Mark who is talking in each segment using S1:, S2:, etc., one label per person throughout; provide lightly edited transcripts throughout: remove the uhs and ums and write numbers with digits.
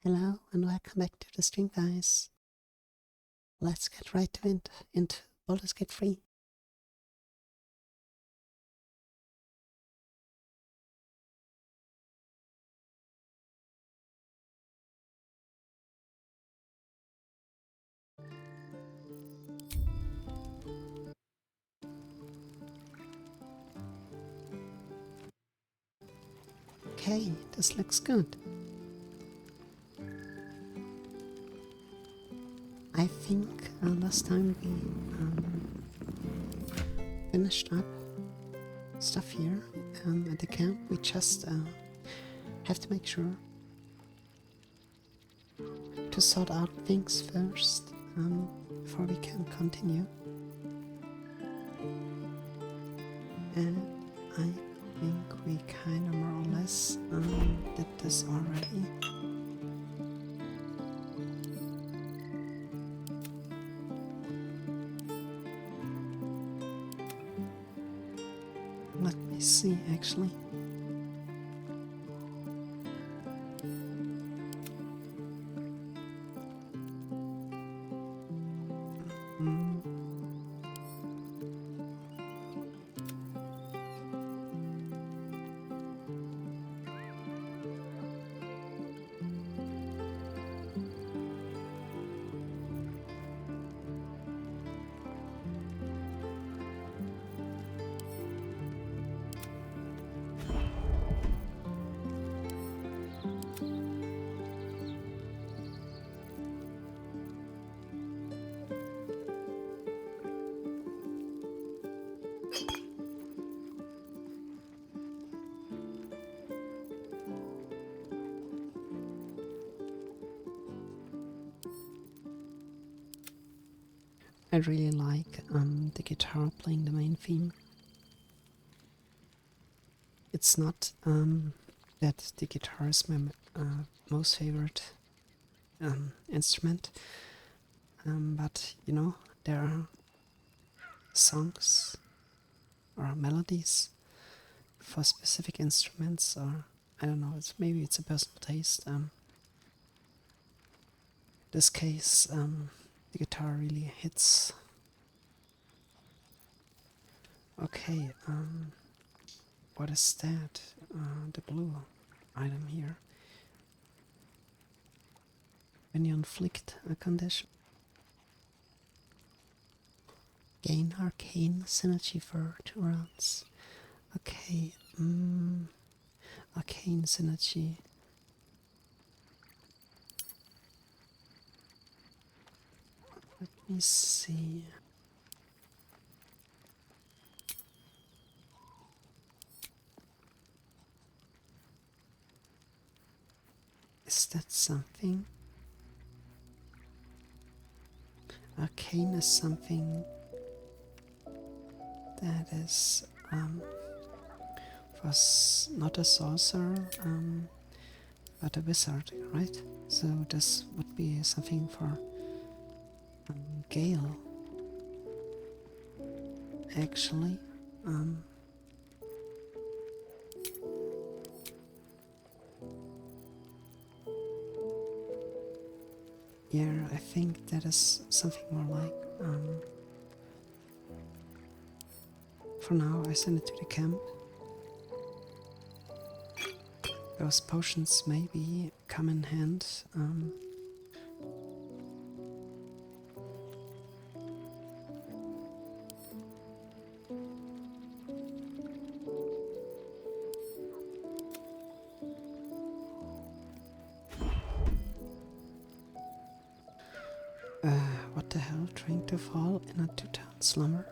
S1: Hello and welcome back to the stream, guys. Let's get right to it, into Baldur's Gate 3. Okay, this looks good. I think last time we finished up stuff here at the camp. We just have to make sure to sort out things first before we can continue. And I think we kind of more or less did this already. Let me see, actually. I really like the guitar playing the main theme. It's not that the guitar is my most favorite instrument, but you know, there are songs or melodies for specific instruments, or I don't know, maybe it's a personal taste. This case, the guitar really hits. Okay, what is that? The blue item here. When you inflict a condition, gain arcane synergy for 2 rounds. Okay, arcane synergy. Let me see. Is that something? Arcane is something that is was not a sorcerer, but a wizard, right? So this would be something for Gale. Actually, yeah, I think that is something more like. For now, I send it to the camp. Those potions maybe come in hand. What the hell? Trying to fall in a 2-turn slumber?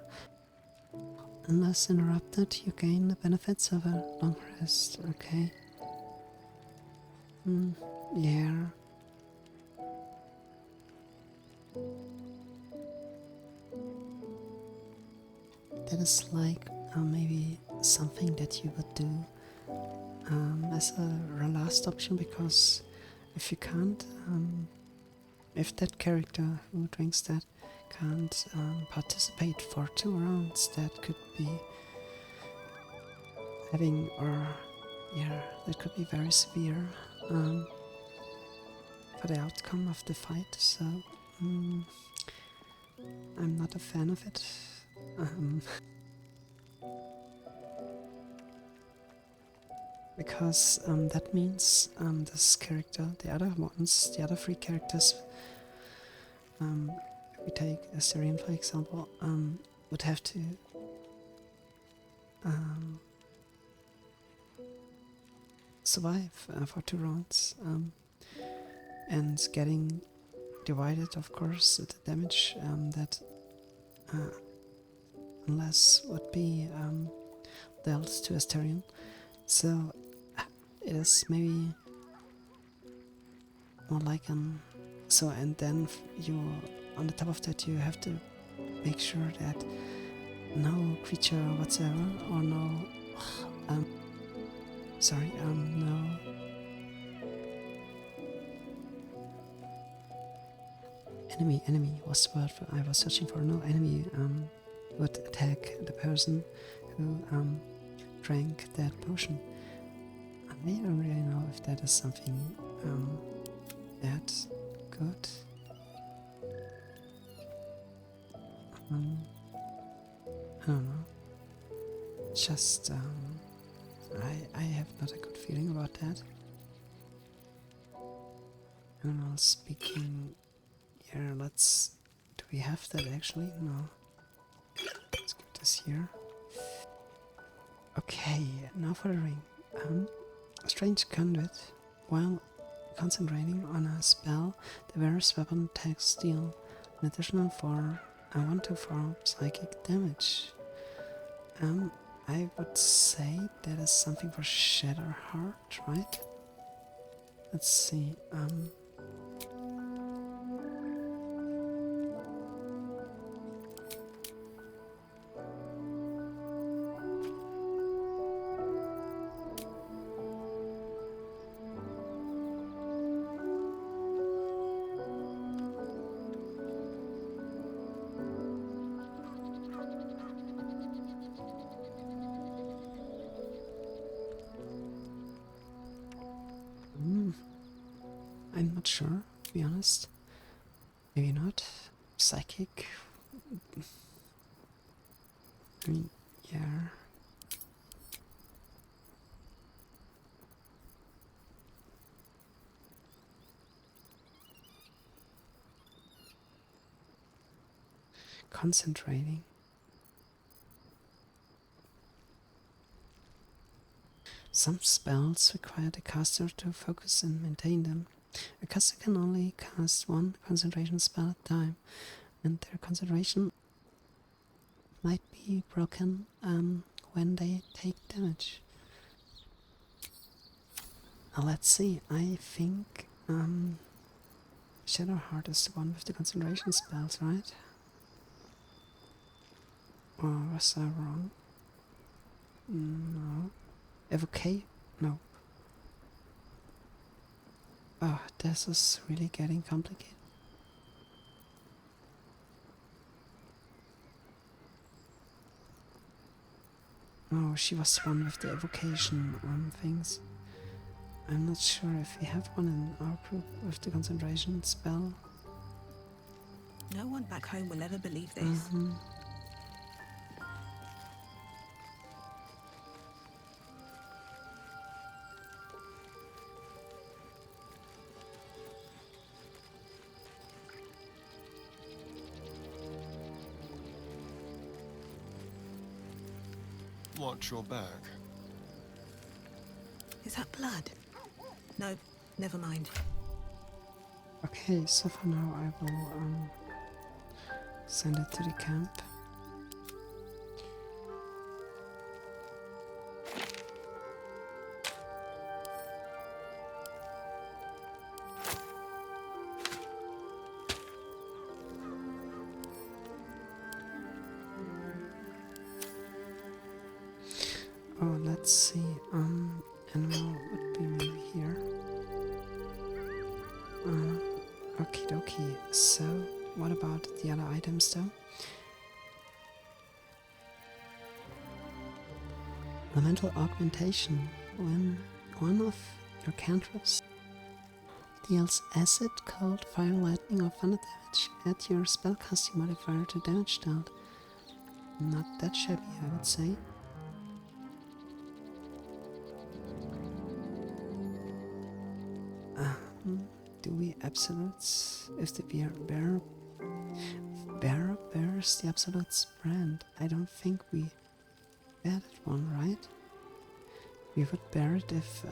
S1: Unless interrupted, you gain the benefits of a long rest. Okay. Yeah. That is like maybe something that you would do as a last option, because if you can't, if that character who drinks that can't participate for 2 rounds, that could be having, or yeah, that could be very severe. for the outcome of the fight, so I'm not a fan of it. Because that means this character, the other ones, the other three characters, if we take Asterion for example, would have to survive for 2 rounds, and getting divided, of course, the damage that unless would be dealt to Asterion. So it is maybe more like an and then you, on the top of that, you have to make sure that no creature whatsoever, or no no enemy was the word I was searching for. No enemy would attack the person who drank that potion. I don't really know if that is something that good. I don't know. Just I have not a good feeling about that. I don't know. Speaking here, let's. Do we have that actually? No. Let's get this here. Okay, now for the ring. Strange conduit. While concentrating on a spell, the various weapon attacks deal an additional 1 to 4 psychic damage. I would say that is something for Shatterheart, right? Let's see. I'm not sure, to be honest. Maybe not. Psychic. I mean, yeah. Concentrating. Some spells require the caster to focus and maintain them. A caster can only cast 1 concentration spell at a time, and their concentration might be broken when they take damage. Let's see, I think Shadowheart is the one with the concentration spells, right? Or was I wrong? No. Evocate? No. Oh, this is really getting complicated. Oh, she was the one with the evocation things. I'm not sure if we have one in our group with the concentration spell.
S2: No one back home will ever believe this.
S3: Watch your back.
S2: Is that blood? No, never mind.
S1: Okay, so for now I will send it to the camp. Oh, let's see. Animal would be maybe here. Okie dokie. So, what about the other items though? Elemental augmentation. When one of your cantrips deals acid, cold, fire, lightning, or thunder damage. Add your spellcasting modifier to damage dealt. Not that shabby, I would say. Do we absolutes? If the bear bears the absolutes brand? I don't think we added one, right? We would bear it if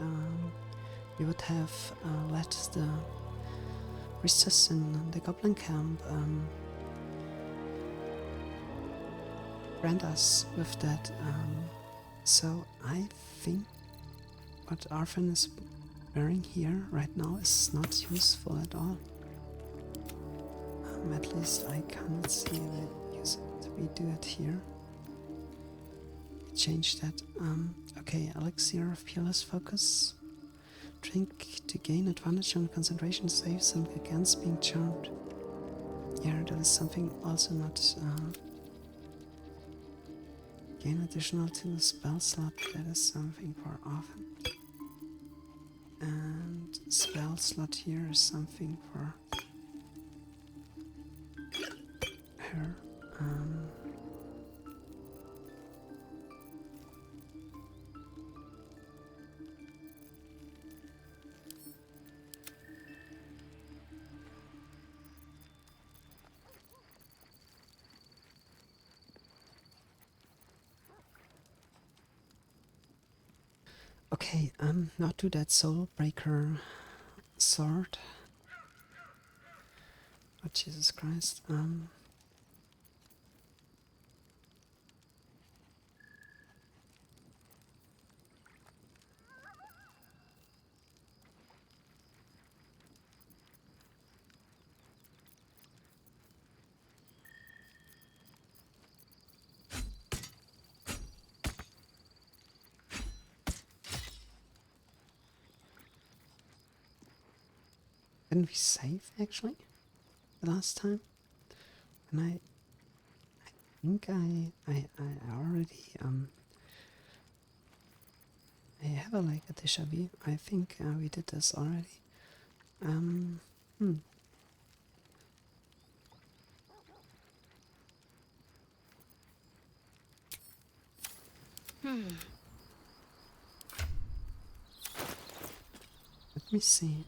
S1: we would have let the priestess in the goblin camp brand us with that. So I think what Arfin is wearing here right now is not useful at all. At least I can't see we use it. We do it here. Change that. Okay, elixir of peerless focus. Drink to gain advantage on concentration saves and against being charmed. Yeah, that is something also not gain additional to the spell slot. That is something for often. And spell slot here is something for her. Okay, not to that soul breaker sword. Oh Jesus Christ. Didn't we save actually the last time? And I think I already I have a like a déjà vu. I think we did this already. Let me see.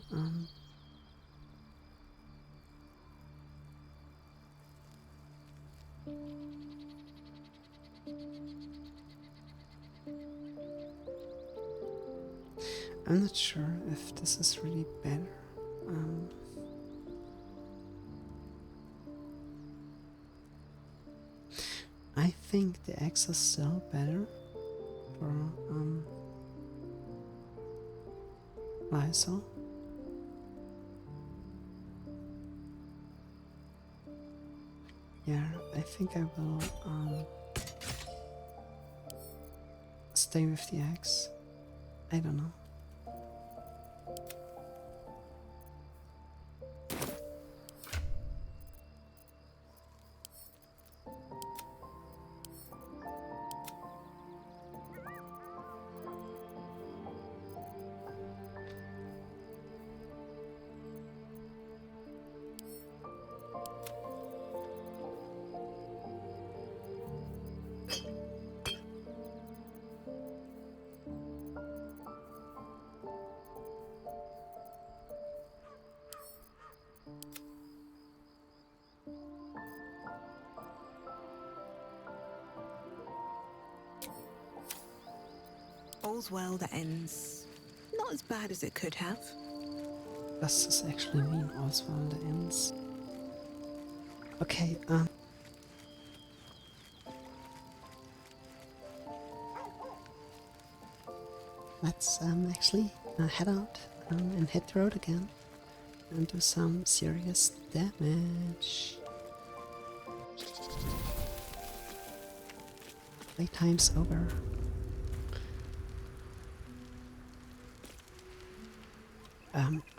S1: I'm not sure if this is really better. I think the axe is still better for Lysol. Yeah, I think I will stay with the axe. I don't know.
S2: All's well that ends not as bad as it could have.
S1: Does this actually mean all's well that ends? Okay, let's actually head out and hit the road again and do some serious damage. Playtime's over.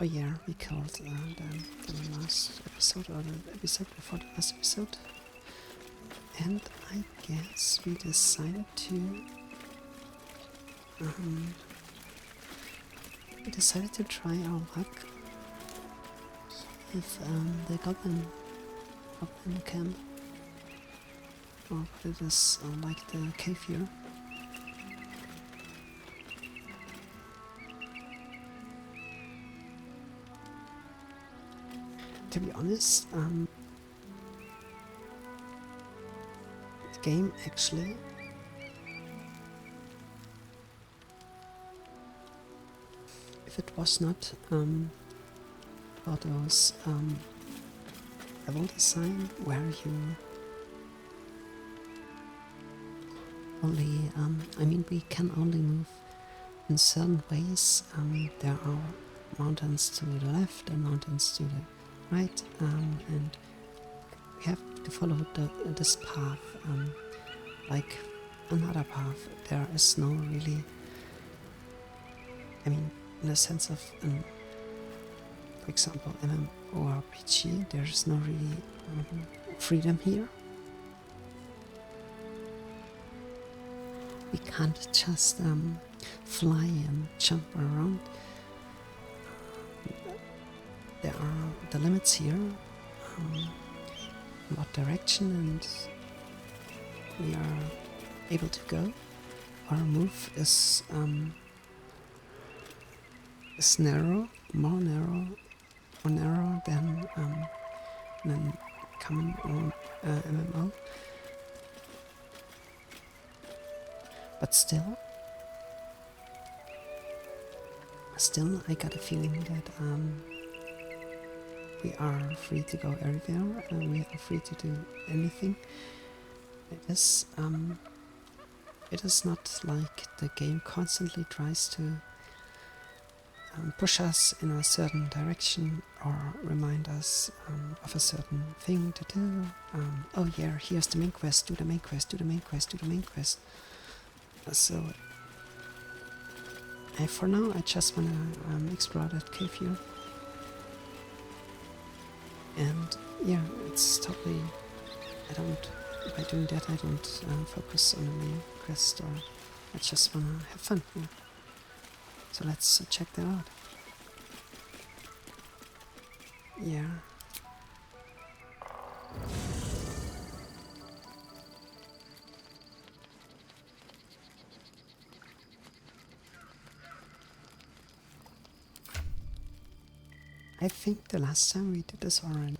S1: Oh yeah, we killed the last episode, or the episode before the last episode. And I guess we decided to try our luck with the goblin camp, or what it is like the cave here. To be honest, the game actually if it was not for those level design where you only I mean we can only move in certain ways. There are mountains to the left and mountains to the right, and we have to follow this path like another path. There is no really, I mean, in the sense of for example MMORPG, there is no really freedom here. We can't just fly and jump around. There are the limits here, in what direction and we are able to go. Our move is narrow, more narrow than common MMO. But still I got a feeling that we are free to go everywhere and we are free to do anything. It is not like the game constantly tries to push us in a certain direction or remind us of a certain thing to do. Oh yeah, here's the main quest, do the main quest, do the main quest, do the main quest. So for now I just wanna explore that cave here. And yeah, it's totally, by doing that I don't focus on the main quest, or I just wanna have fun here. So let's check that out. Yeah. I think the last time we did this already.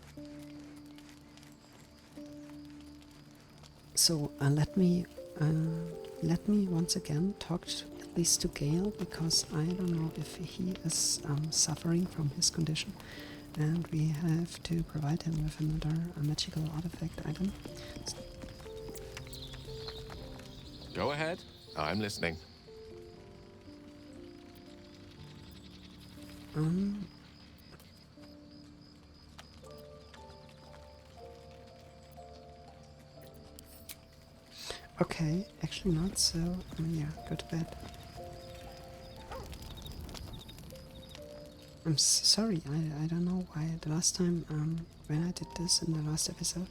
S1: So let me once again talk at least to Gale, because I don't know if he is suffering from his condition, and we have to provide him with another magical artifact item.
S3: Go ahead, I'm listening.
S1: Okay, actually not, so yeah, go to bed. I'm sorry, I don't know why the last time when I did this in the last episode.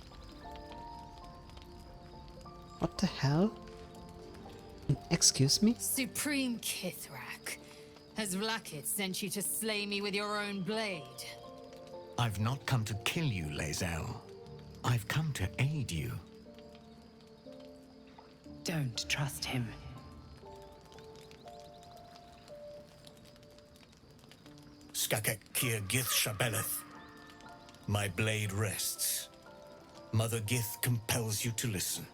S1: What the hell? Excuse me?
S4: Supreme Kithrak, has Vlakith sent you to slay me with your own blade?
S5: I've not come to kill you, Lae'zel. I've come to aid you.
S6: Don't trust him.
S5: Skakek Kier Gith Shabeleth. My blade rests. Mother Gith compels you to listen.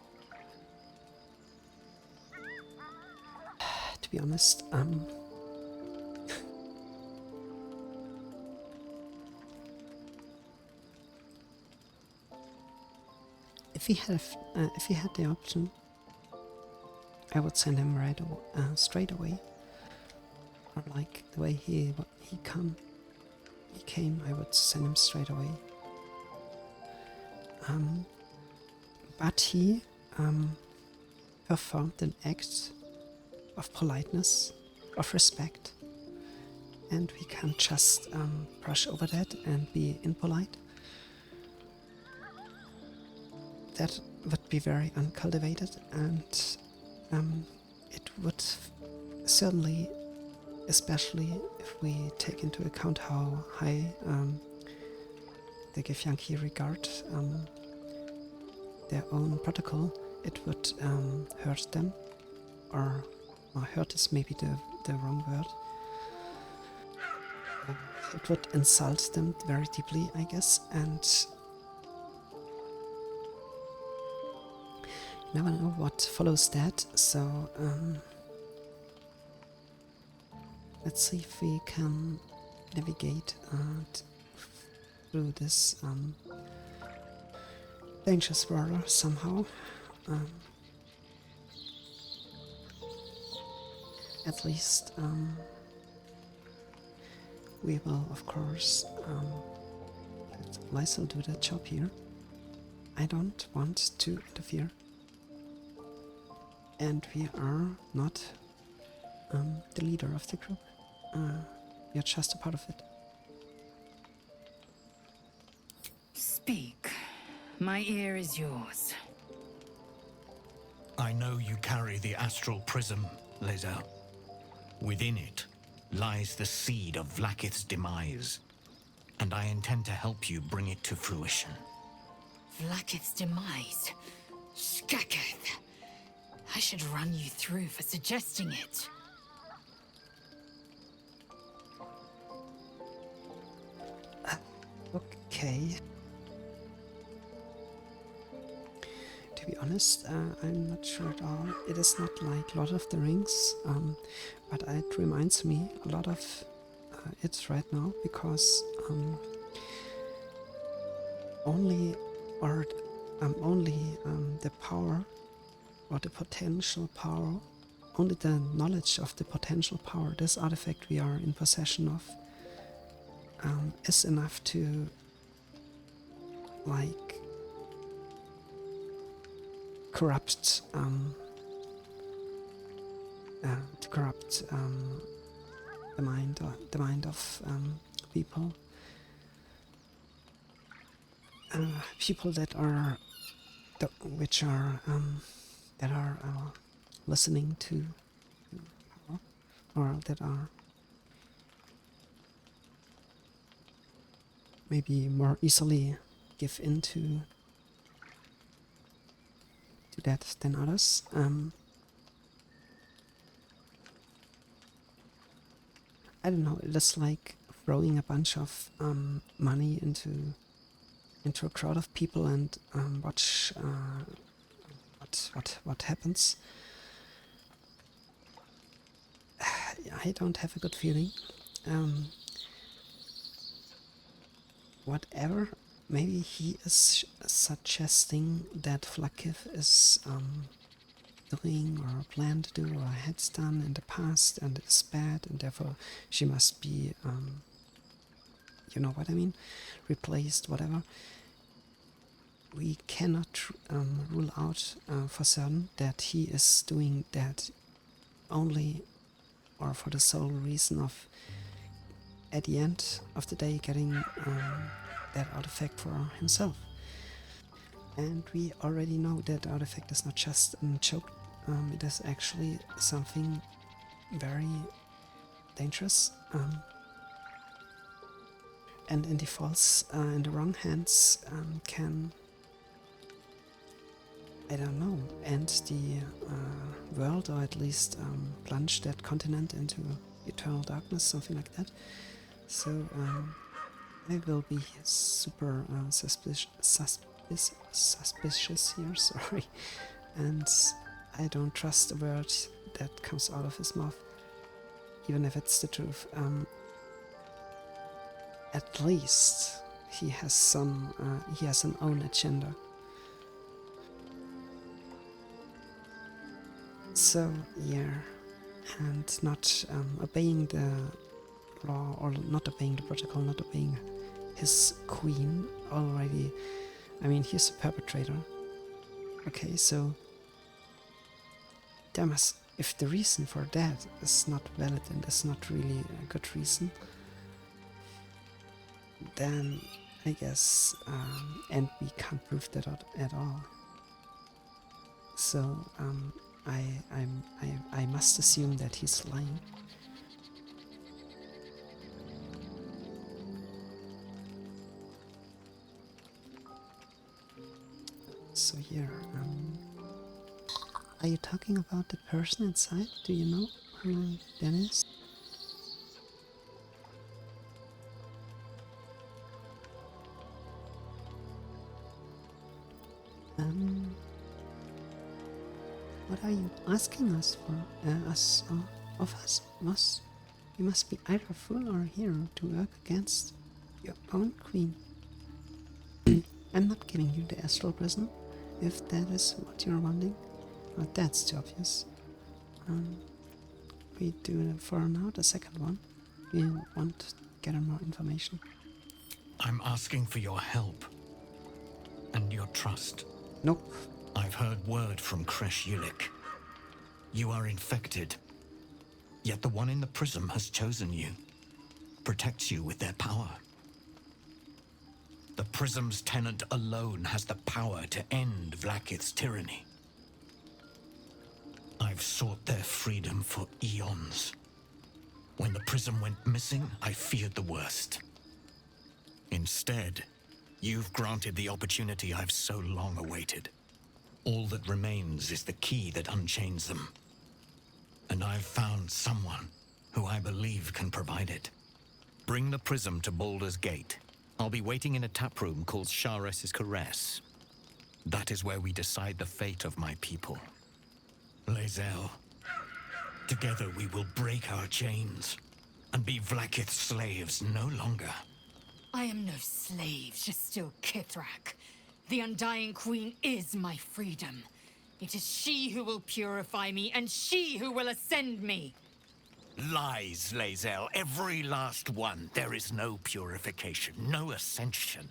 S1: To be honest, if he had the option, I would send him straight away. Or like the way he came, I would send him straight away. But he performed an act of politeness, of respect, and we can't just brush over that and be impolite. That would be very uncultivated, and it would certainly, especially if we take into account how high the Githyanki regard their own protocol, it would hurt them, or hurt is maybe the wrong word. It would insult them very deeply, I guess, and you never know what follows that, so let's see if we can navigate through this dangerous water somehow. At least we will, of course, let Lysel do the job here. I don't want to interfere. And we are not the leader of the group. We are just a part of it.
S6: Speak. My ear is yours.
S5: I know you carry the astral prism, Lae'zel. Within it lies the seed of Vlaakith's demise, and I intend to help you bring it to fruition.
S4: Vlaakith's demise. Skaketh. I should run you through for suggesting it.
S1: Okay. To be honest, I'm not sure at all. It is not like Lord of the Rings, but it reminds me a lot of it right now, because only the power, or the potential power, only the knowledge of the potential power, this artifact we are in possession of, is enough to corrupt the mind of people, people that are listening to power, or that are maybe more easily give in to that than others. I don't know, it is like throwing a bunch of money into a crowd of people and watch what happens. I don't have a good feeling. Whatever, maybe he is suggesting that Vlaakith is doing or planned to do or has done in the past and is bad, and therefore she must be, you know what I mean, replaced, whatever. We cannot rule out for certain that he is doing that only or for the sole reason of, at the end of the day, getting that artifact for himself. And we already know that artifact is not just a joke, it is actually something very dangerous. And in the wrong hands, can, I don't know, end the world, or at least plunge that continent into eternal darkness, something like that. So I will be super suspicious here, sorry, and I don't trust a word that comes out of his mouth, even if it's the truth. At least he has an own agenda. So yeah, and not obeying the law, or not obeying the protocol, not obeying his queen already. I mean, he's a perpetrator. Okay, so if the reason for that is not valid and is not really a good reason, then I guess, and we can't prove that at all. So I must assume that he's lying. So here, are you talking about the person inside? Do you know who that is? What are you asking us for? Of us? You must be either a fool or a hero to work against your own queen. I'm not giving you the astral prison, if that is what you're wanting. Well, that's too obvious. We do for now the second one. We want to gather more information.
S5: I'm asking for your help and your trust.
S1: Nope.
S5: I've heard word from Kresh Yulik. You are infected, yet the one in the prism has chosen you, protects you with their power. The prism's tenant alone has the power to end Vlakith's tyranny. I've sought their freedom for eons. When the prism went missing, I feared the worst. Instead, you've granted the opportunity I've so long awaited. All that remains is the key that unchains them. And I've found someone who I believe can provide it. Bring the prism to Baldur's Gate. I'll be waiting in a taproom called Shares's Caress. That is where we decide the fate of my people. Lae'zel, together we will break our chains and be Vlakith's slaves no longer.
S4: I am no slave to still Kithrak. The Undying Queen is my freedom. It is she who will purify me, and she who will ascend me.
S5: Lies, Lae'zel, every last one. There is no purification, no ascension.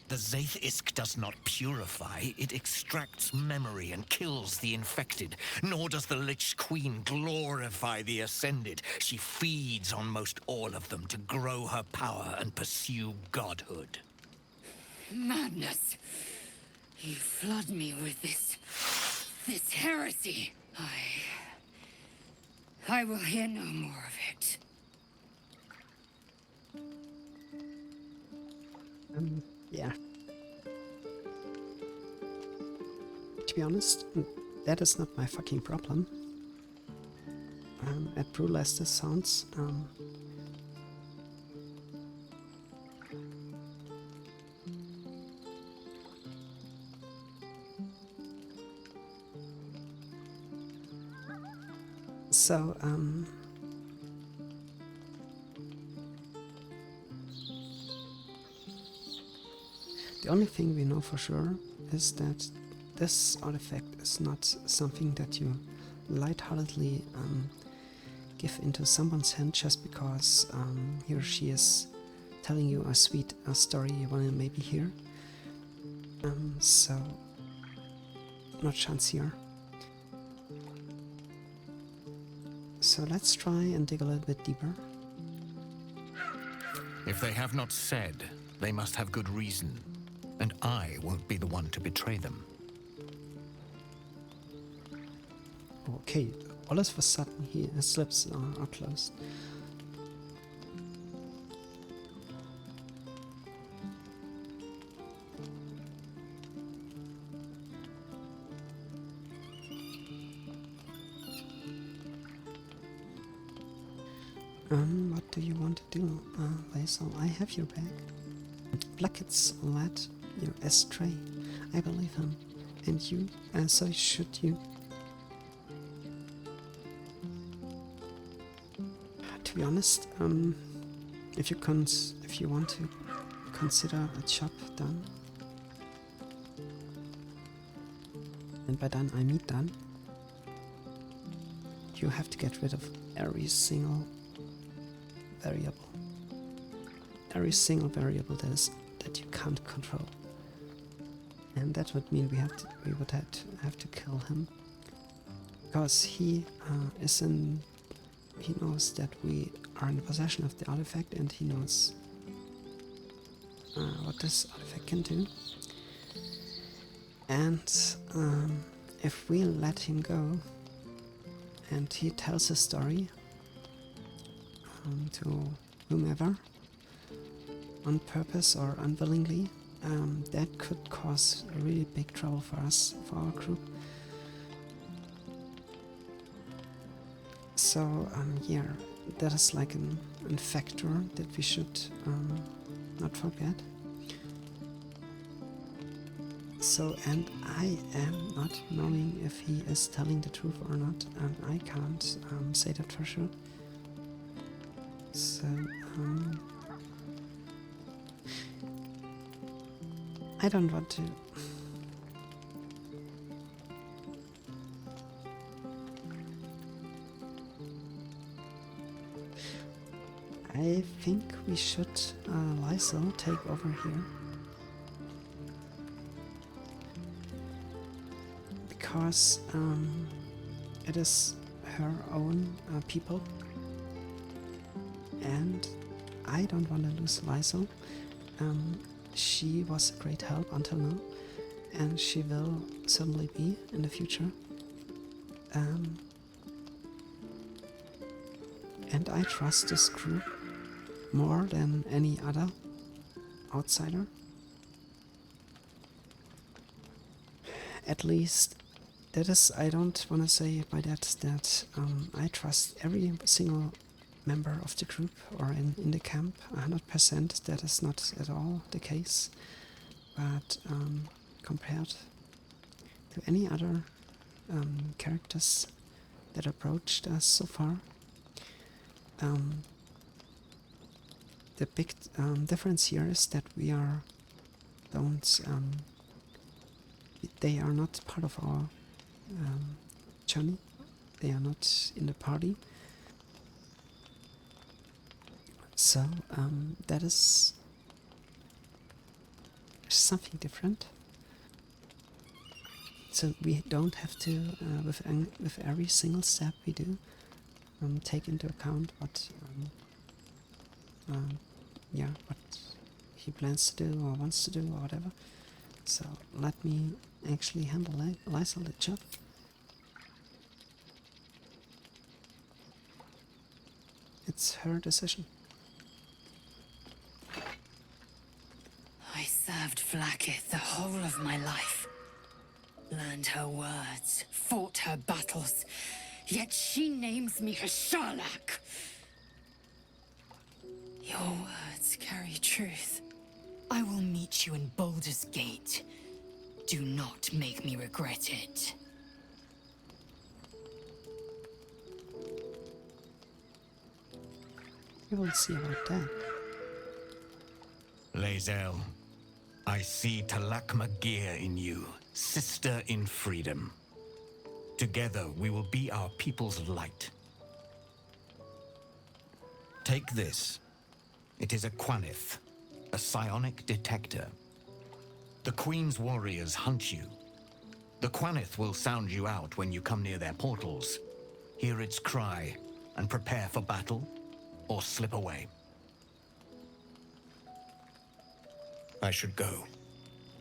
S5: The Zaith-Isk does not purify, it extracts memory and kills the infected. Nor does the Lich Queen glorify the ascended. She feeds on most all of them to grow her power and pursue godhood.
S6: Madness. You flood me with this heresy. I will hear no more of it.
S1: Yeah. To be honest, that is not my fucking problem. At Brule as this sounds, so, the only thing we know for sure is that this artifact is not something that you lightheartedly give into someone's hand just because he or she is telling you a sweet story you want to maybe hear. So, no chance here. So let's try and dig a little bit deeper.
S5: If they have not said, they must have good reason. And I won't be the one to betray them.
S1: Okay, all of a sudden his lips are closed. What do you want to do, Lae'zel? I have your back. Vlakith's led you astray. I believe him, and you, so should you. To be honest, if you want to consider a job done, and by done I mean done, you have to get rid of every single variable. Every single variable that you can't control. And that would mean we would have to kill him. Because he knows that we are in possession of the artifact, and he knows what this artifact can do. And if we let him go and he tells his story to whomever, on purpose or unwillingly, that could cause really big trouble for us, for our group. So yeah, that is like a factor that we should not forget. So, and I am not knowing if he is telling the truth or not, and I can't say that for sure. So, I don't want to. I think we should Lysel take over here. Because it is her own people. And I don't want to lose Lysel. She was a great help until now. And she will certainly be in the future. And I trust this group more than any other outsider. At least that is, I don't want to say by that I trust every single member of the group or in the camp 100%. That is not at all the case. But compared to any other characters that approached us so far, the big difference here is that we are they are not part of our journey. They are not in the party. So that is something different. So we don't have to, with every single step we do, take into account what he plans to do or wants to do or whatever. So let me actually handle Lysel the job. It's her decision.
S6: I served Vlaakith the whole of my life. Learned her words, fought her battles, yet she names me a Sharlak. Your words carry truth.
S4: I will meet you in Baldur's Gate. Do not make me regret it.
S1: We will see about that.
S5: Lae'zel, I see Talak Magir in you, sister in freedom. Together we will be our people's light. Take this. It is a Quanith, a psionic detector. The Queen's warriors hunt you. The Quanith will sound you out when you come near their portals. Hear its cry and prepare for battle, or slip away. I should go.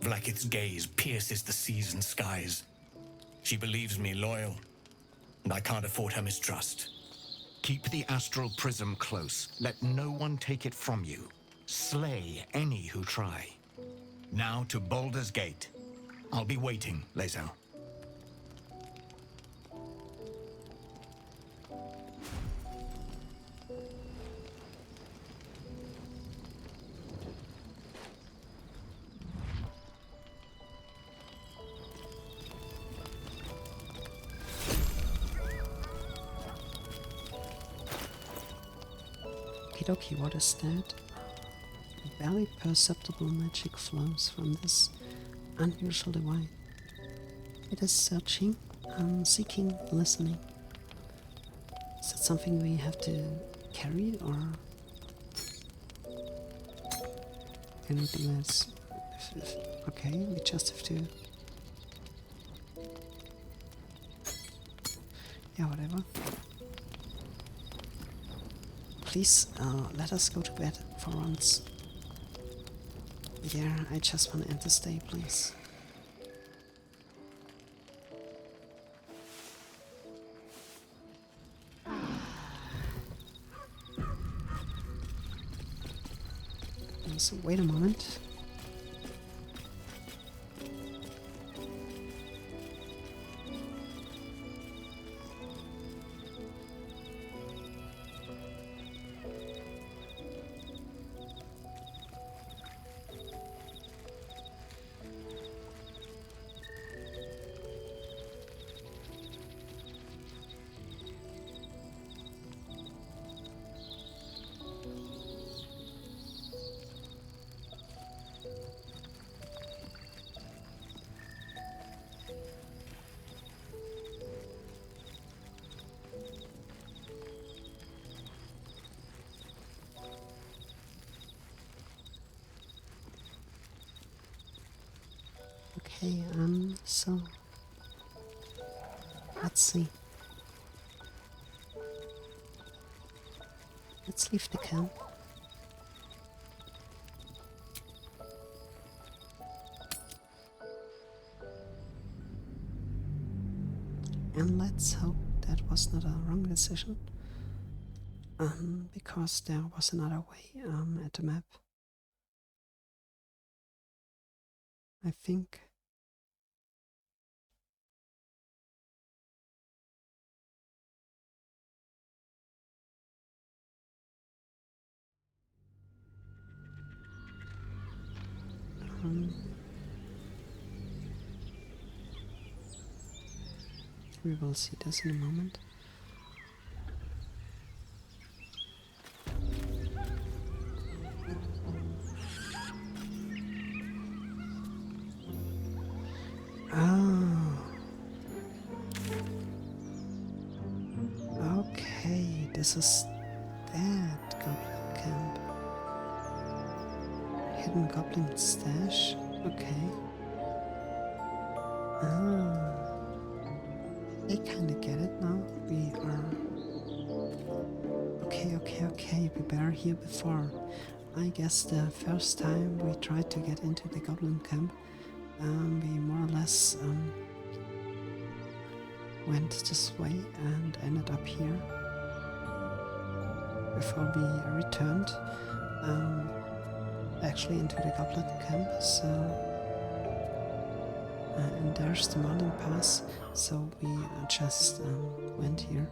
S5: Vlaakith's gaze pierces the seas and skies. She believes me loyal, and I can't afford her mistrust. Keep the astral prism close. Let no one take it from you. Slay any who try. Now to Baldur's Gate. I'll be waiting, Lae'zel.
S1: Okidoki, what is that? A barely perceptible magic flows from this unusual device. It is searching, seeking, listening. Is that something we have to carry, or can we do this? Okay, we just have to. Yeah, whatever. Please, let us go to bed for once. Yeah, I just want to end this day, please. So wait a moment. Okay, so let's see. Let's leave the camp. And let's hope that was not a wrong decision. Because there was another way at the map. I think. We will see this in a moment. Oh. Okay, this is that goblin camp. Hidden goblin stash. Okay. Ah. I kinda get it now. We are... Okay. We were here before. I guess the first time we tried to get into the goblin camp, we more or less went this way and ended up here before we returned actually into the goblin camp. So and there's the mountain pass, so we just went here.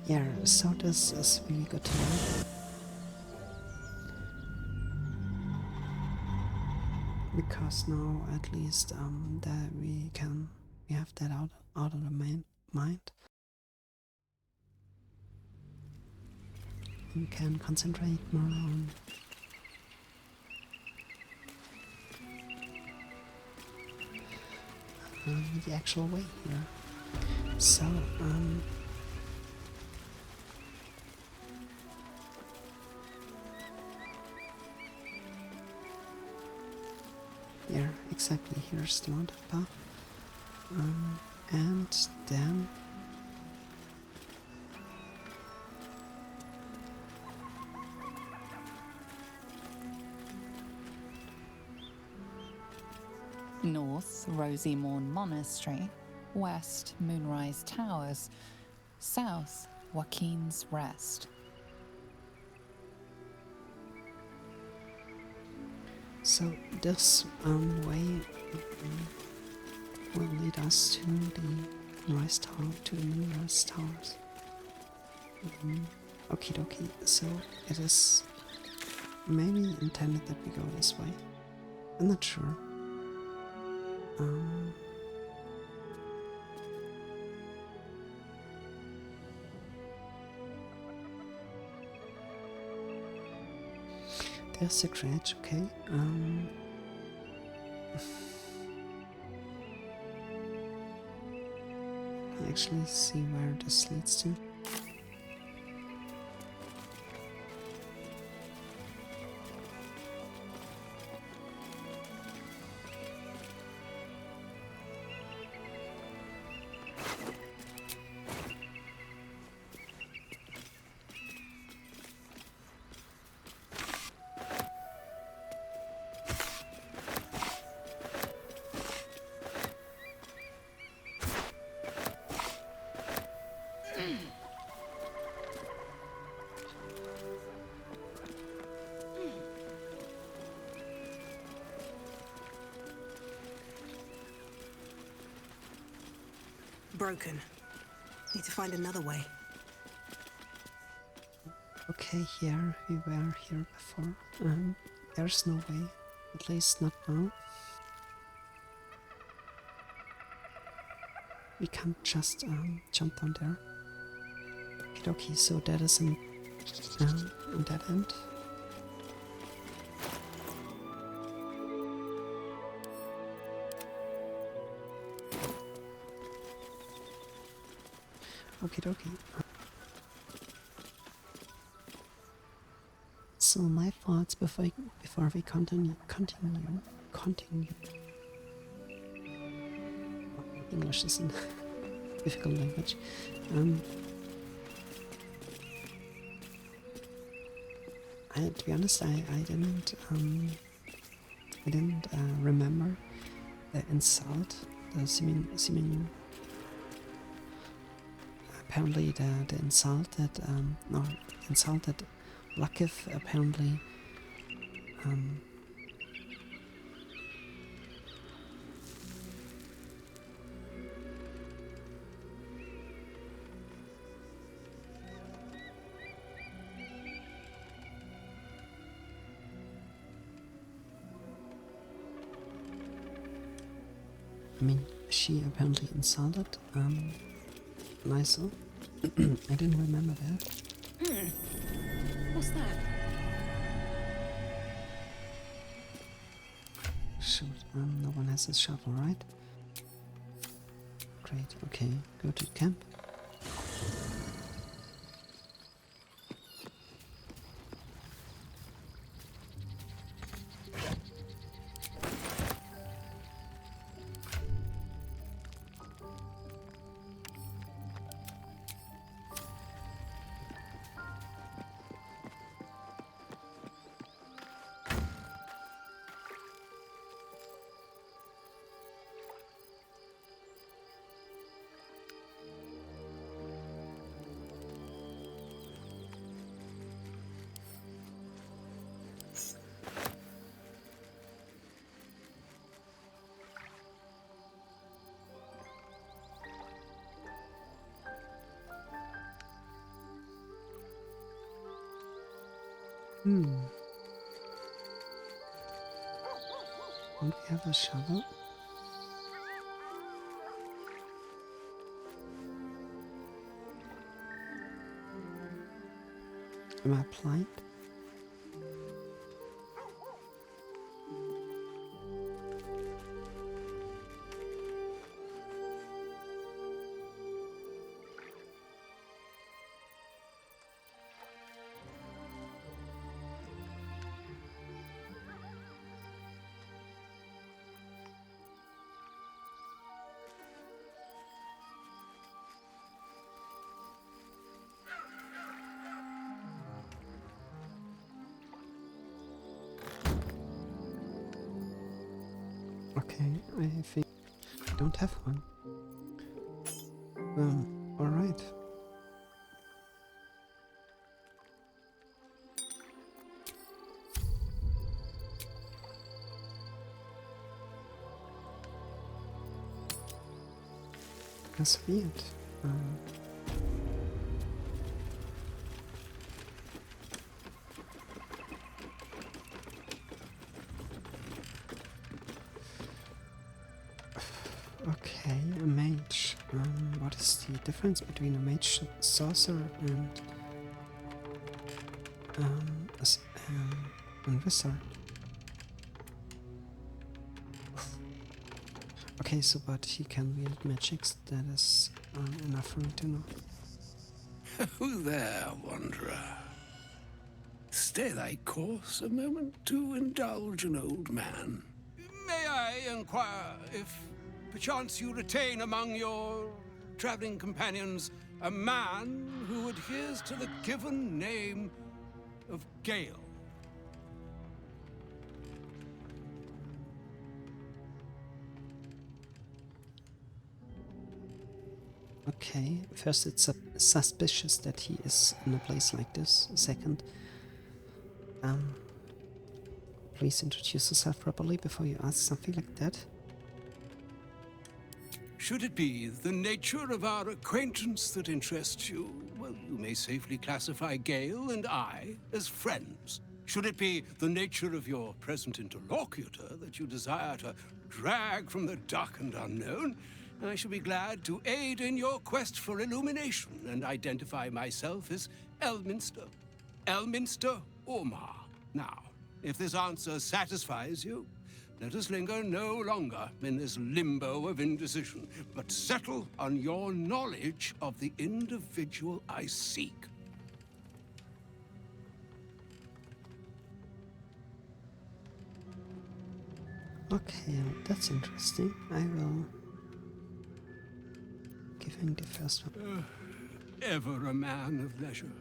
S1: Yeah, so this is really good to know. Because now at least that we have that out of the mind. We can concentrate more on the actual way here. So yeah, exactly, here's the mountain path. And then
S7: North, Rosy Morn Monastery. West, Moonrise Towers. South, Joaquin's Rest.
S1: so this way will lead us to the Moonrise Tower, to the Moonrise Towers. Okie dokie, so it is maybe intended that we go this way. I'm not sure. There's the crash, okay. I actually see where this leads to.
S2: Broken. Need to find another way.
S1: Okay, here we were here before. There's no way, at least not now. We can't just jump down there. Okay, so that is an dead end. Okie dokie. So my thoughts before we continue. English is a difficult language. To be honest, I didn't remember the insult, the seeming apparently the insult that Lakith apparently she apparently insulted Lysol. I didn't remember that.
S2: What's that?
S1: Shoot, no one has a shovel, right? Great, okay, go to camp. Don't we have a shovel? Am I blind? Okay, I think I don't have one. Alright. That's weird. Okay, a mage. What is the difference between a mage sorcerer and a wizard? Okay, so but he can wield magics. That is enough for me to know.
S8: Who there, wanderer? Stay thy course a moment to indulge an old man. May I inquire if perchance you retain among your traveling companions a man who adheres to the given name of Gale?
S1: Okay, first it's suspicious that he is in a place like this. Second, please introduce yourself properly before you ask something like that.
S8: Should it be the nature of our acquaintance that interests you, well, you may safely classify Gale and I as friends. Should it be the nature of your present interlocutor that you desire to drag from the dark and unknown, I shall be glad to aid in your quest for illumination and identify myself as Elminster. Elminster Ormar. Now, if this answer satisfies you, let us linger no longer in this limbo of indecision, but settle on your knowledge of the individual I seek.
S1: Okay, that's interesting. I will give him the first one.
S8: Ever a man of leisure.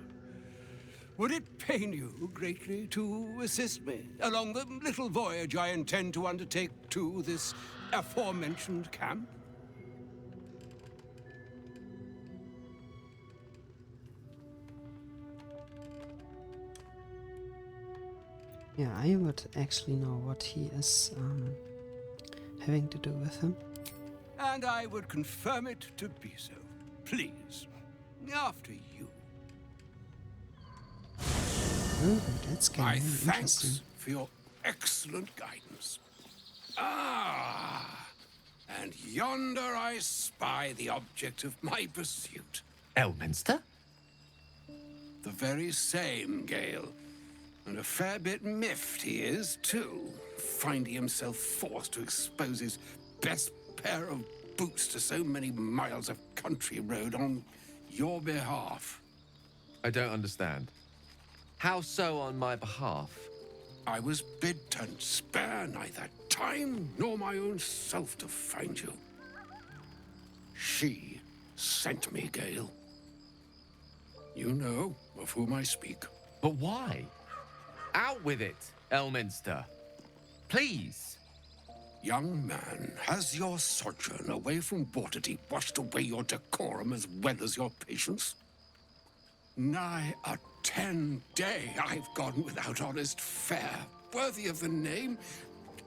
S8: Would it pain you greatly to assist me along the little voyage I intend to undertake to this aforementioned camp?
S1: Yeah, I would actually know what he is having to do with him.
S8: And I would confirm it to be so. Please, after you.
S1: Oh, that's
S8: My
S1: kind of interesting.
S8: thanks for your excellent guidance. Ah, and yonder I spy the object of my pursuit.
S3: Elminster?
S8: The very same, Gale. And a fair bit miffed he is, too, finding himself forced to expose his best pair of boots to so many miles of country road on your behalf.
S3: I don't understand. How so on my behalf?
S8: I was bid to spare neither time nor my own self to find you. She sent me, Gale. You know of whom I speak.
S3: But why? Out with it, Elminster. Please.
S8: Young man, has your sojourn away from Waterdeep washed away your decorum as well as your patience? Nigh a 10-day I've gone without honest fare, worthy of the name.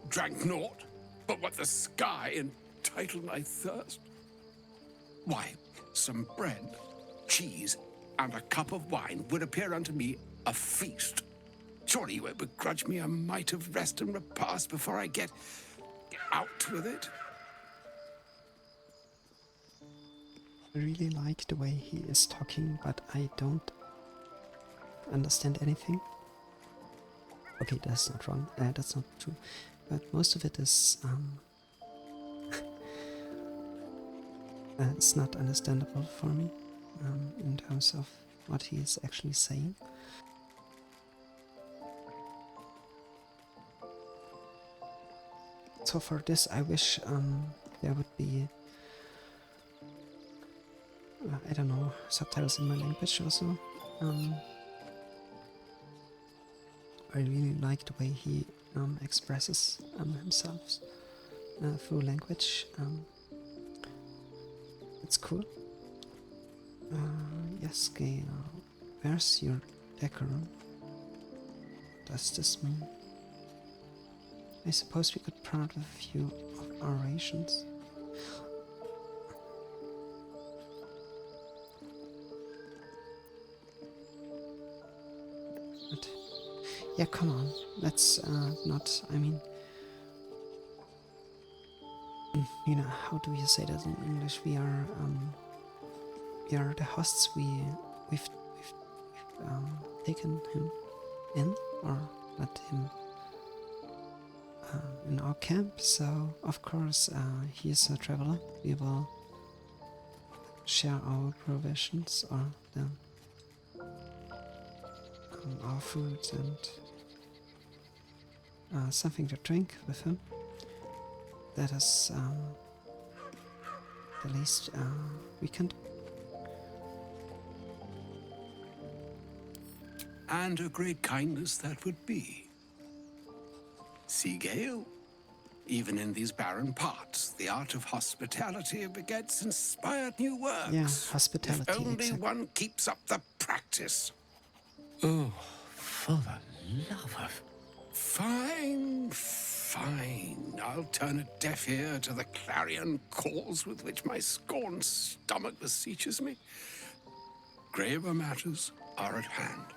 S8: Drank naught, but what the sky entitled my thirst. Why, some bread, cheese, and a cup of wine would appear unto me a feast. Surely you won't begrudge me a mite of rest and repast before I get out with it?
S1: I really like the way he is talking, but I don't understand anything. Okay, that's not wrong. That's not true. But most of it is it's not understandable for me in terms of what he is actually saying. So for this, I wish there would be, I don't know, subtitles in my language also. I really like the way he expresses himself through language. It's cool. Yes, Gale. Where's your decorum? Does this mean? I suppose we could part with a few of our rations. But yeah, come on. Let's not. I mean, you know, how do you say that in English? We are the hosts. We've taken him in, or let him in our camp, so of course he is a traveler. We will share our provisions or our food and something to drink with him. That is the least we can do.
S8: And a great kindness that would be. See, Gale, even in these barren parts, the art of hospitality begets inspired new works.
S1: Yeah, hospitality.
S8: If only
S1: exactly.
S8: one keeps up the practice.
S3: Oh, for the love of...
S8: Fine, fine. I'll turn a deaf ear to the clarion calls with which my scorned stomach beseeches me. Graver matters are at hand.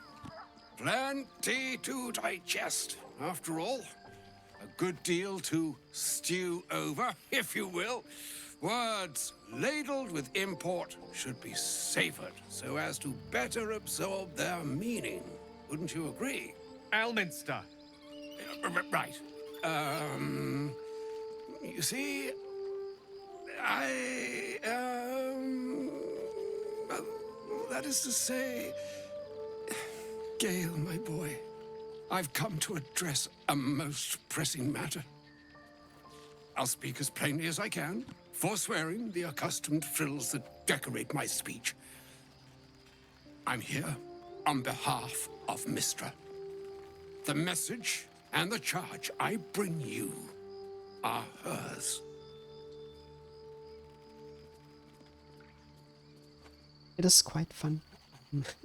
S8: Plenty to digest, after all. A good deal to stew over, if you will. Words ladled with import should be savored so as to better absorb their meaning. Wouldn't you agree?
S3: Elminster!
S8: Right. You see, that is to say, Gale, my boy, I've come to address a most pressing matter. I'll speak as plainly as I can, forswearing the accustomed frills that decorate my speech. I'm here on behalf of Mistra. The message and the charge I bring you are hers.
S1: It is quite fun.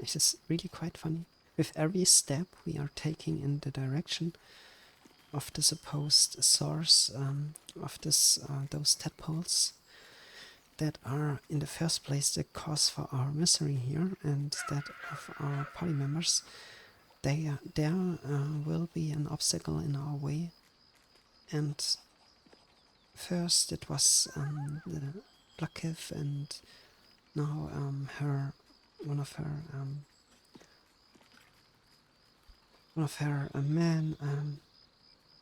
S1: It is really quite funny. With every step we are taking in the direction of the supposed source of those tadpoles that are in the first place the cause for our misery here, and that of our party members, there will be an obstacle in our way. And first it was the Blackif, and now one of her men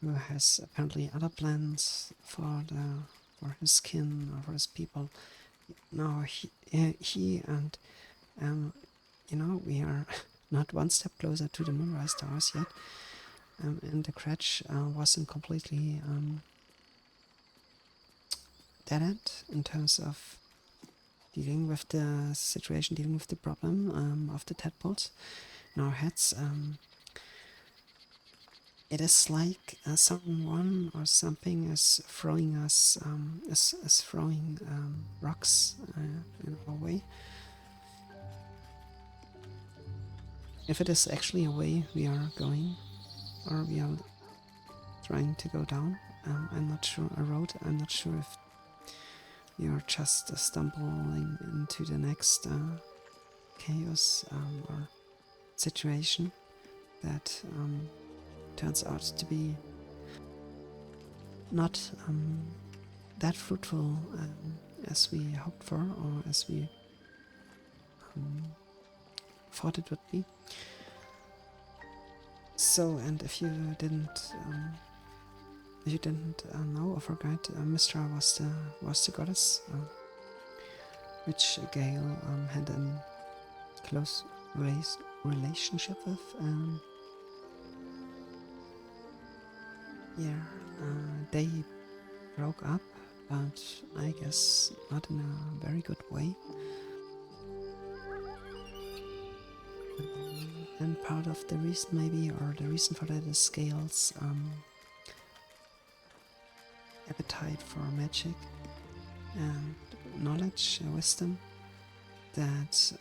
S1: who has apparently other plans for his kin or for his people. Now he and we are not one step closer to the Moonrise Towers yet, and the Cratch wasn't completely dead end in terms of dealing with the situation, dealing with the problem of the tadpoles in our heads. It is like someone or something is throwing us, is throwing rocks in our way. If it is actually a way we are going, or we are trying to go down, I'm not sure, a road, I'm not sure if we are just stumbling into the next chaos or situation that turns out to be not that fruitful as we hoped for, or as we thought it would be. So, and if you didn't know or forgot, Mistra was the goddess which Gale had a close relationship with. They broke up, but I guess not in a very good way. And part of the reason, maybe, or the reason for that, is Gale's appetite for magic and knowledge, wisdom that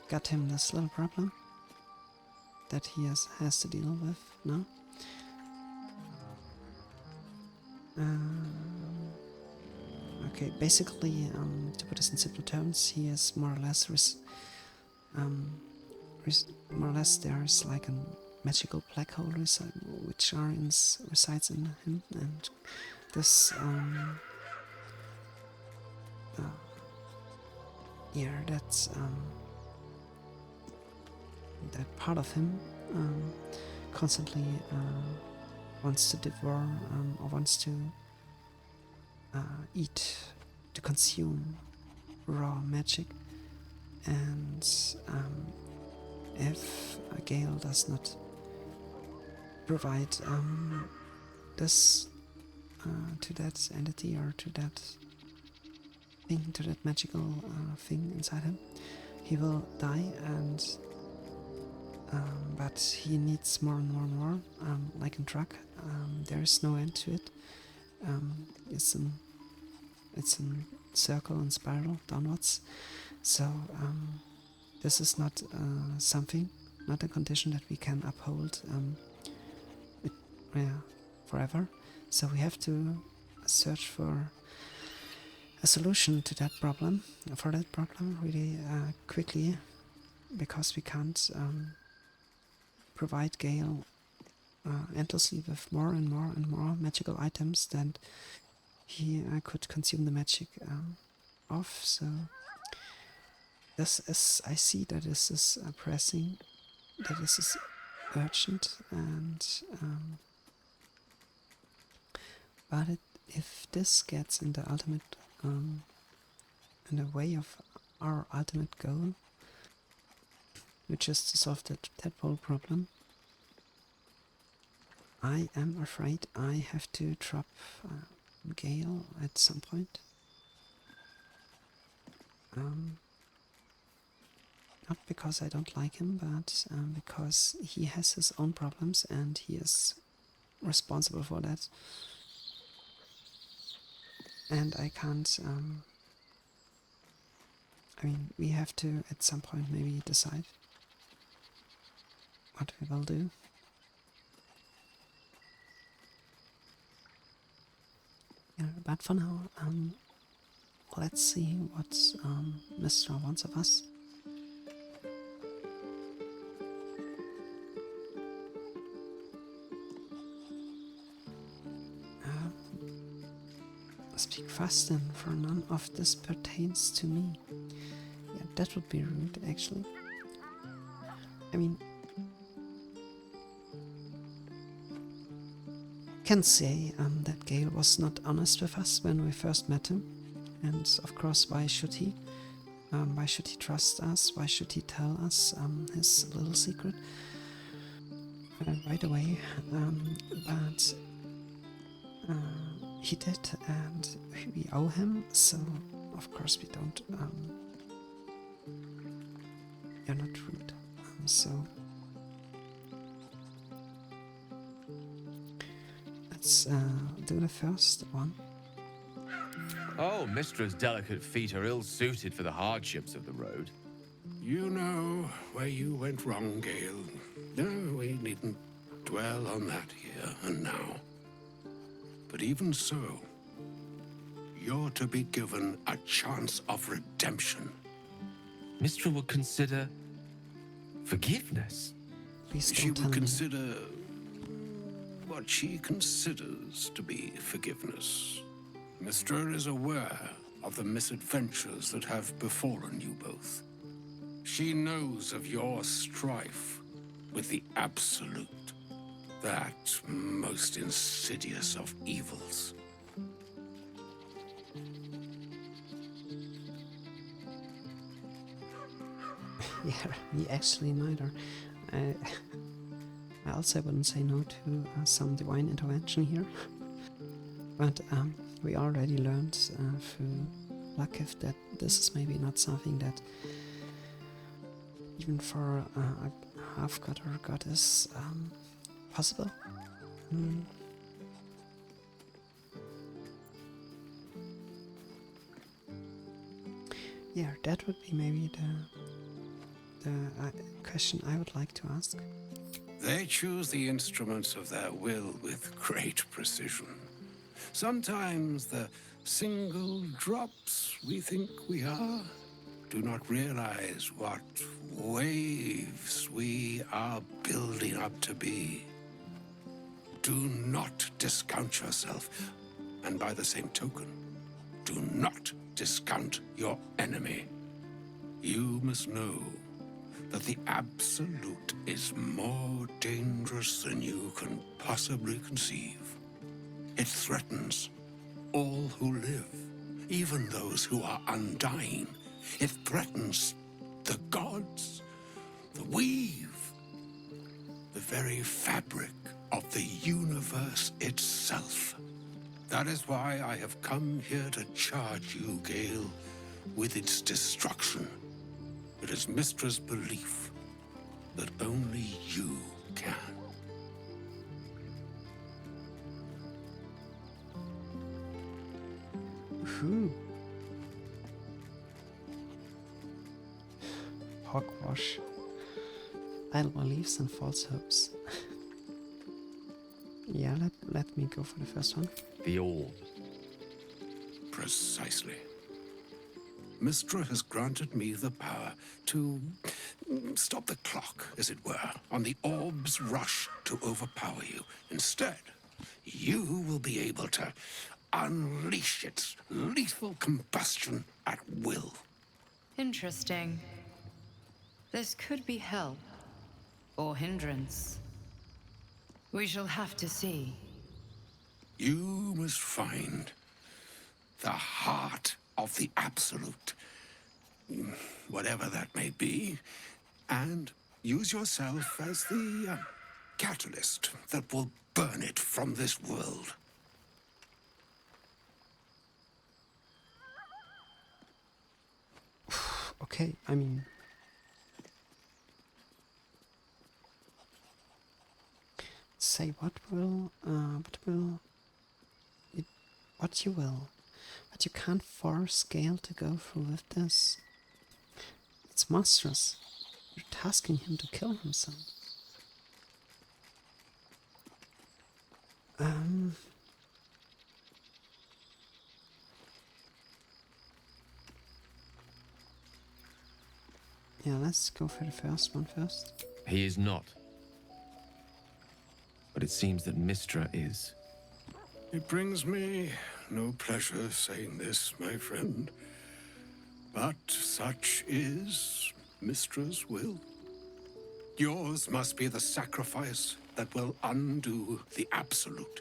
S1: got him this little problem that he has to deal with now. Okay, basically, to put this in simple terms, he is more or less there is like a magical black hole which resides in him, and this that part of him constantly wants to devour or wants to eat, to consume raw magic. And if Gale does not provide this to that entity, or to that thing, to that magical thing inside him, he will die. And but he needs more and more and more, like a drug. There is no end to it. It's a circle and spiral downwards. So this is not not a condition that we can uphold forever. So we have to search for a solution to that problem, really quickly, because we can't provide Gale endlessly with more and more and more magical items than he could consume the magic of. So I see that this is pressing, that this is urgent, and but if this gets in the ultimate, in the way of our ultimate goal, which is to solve the tadpole problem, I am afraid I have to drop Gale at some point. Not because I don't like him, but because he has his own problems and he is responsible for that. And I can't. I mean, we have to at some point maybe decide what we will do. Yeah, but for now, let's see what Mr. wants of us. Speak fast then, for none of this pertains to me. Yeah, that would be rude, actually. I mean, can say that Gale was not honest with us when we first met him, and of course, why should he? Why should he trust us? Why should he tell us his little secret right away? But he did, and we owe him, so of course we don't. You're not rude, so let's do the first one.
S3: Oh, Mistra's delicate feet are ill-suited for the hardships of the road.
S8: You know where you went wrong, Gale. No, we needn't dwell on that here and now. But even so, you're to be given a chance of redemption.
S3: Mistra will consider forgiveness.
S1: Please
S8: She
S1: don't tell
S8: will
S1: me.
S8: consider what she considers to be forgiveness. Mistra is aware of the misadventures that have befallen you both. She knows of your strife with the Absolute, that most insidious of evils.
S1: Yeah, me actually neither. I also wouldn't say no to some divine intervention here. But we already learned through Lakith that this is maybe not something that even for a half-god or goddess possible. Yeah, that would be maybe the question I would like to ask.
S8: They choose the instruments of their will with great precision. Sometimes the single drops we think we are do not realize what waves we are building up to be. Do not discount yourself, and by the same token, do not discount your enemy. You must know that the Absolute is more dangerous than you can possibly conceive. It threatens all who live, even those who are undying. It threatens the gods, the weave, the very fabric of the universe itself. That is why I have come here to charge you, Gale, with its destruction. It is Mistra's belief that only you can.
S1: Whew. Hogwash. Idle beliefs and false hopes. Yeah, let me go for the first one.
S3: The orb.
S8: Precisely. Mistra has granted me the power to stop the clock, as it were, on the orb's rush to overpower you. Instead, you will be able to unleash its lethal combustion at will.
S6: Interesting. This could be help or hindrance. We shall have to see.
S8: You must find the heart of the Absolute, whatever that may be, and use yourself as the catalyst that will burn it from this world.
S1: Okay, I mean... Say what you will. But you can't force Gale to go through with this. It's monstrous. You're tasking him to kill himself. Yeah, let's go for the first one first.
S3: He is not. But it seems that Mystra is.
S8: It brings me no pleasure saying this, my friend. But such is Mystra's will. Yours must be the sacrifice that will undo the absolute.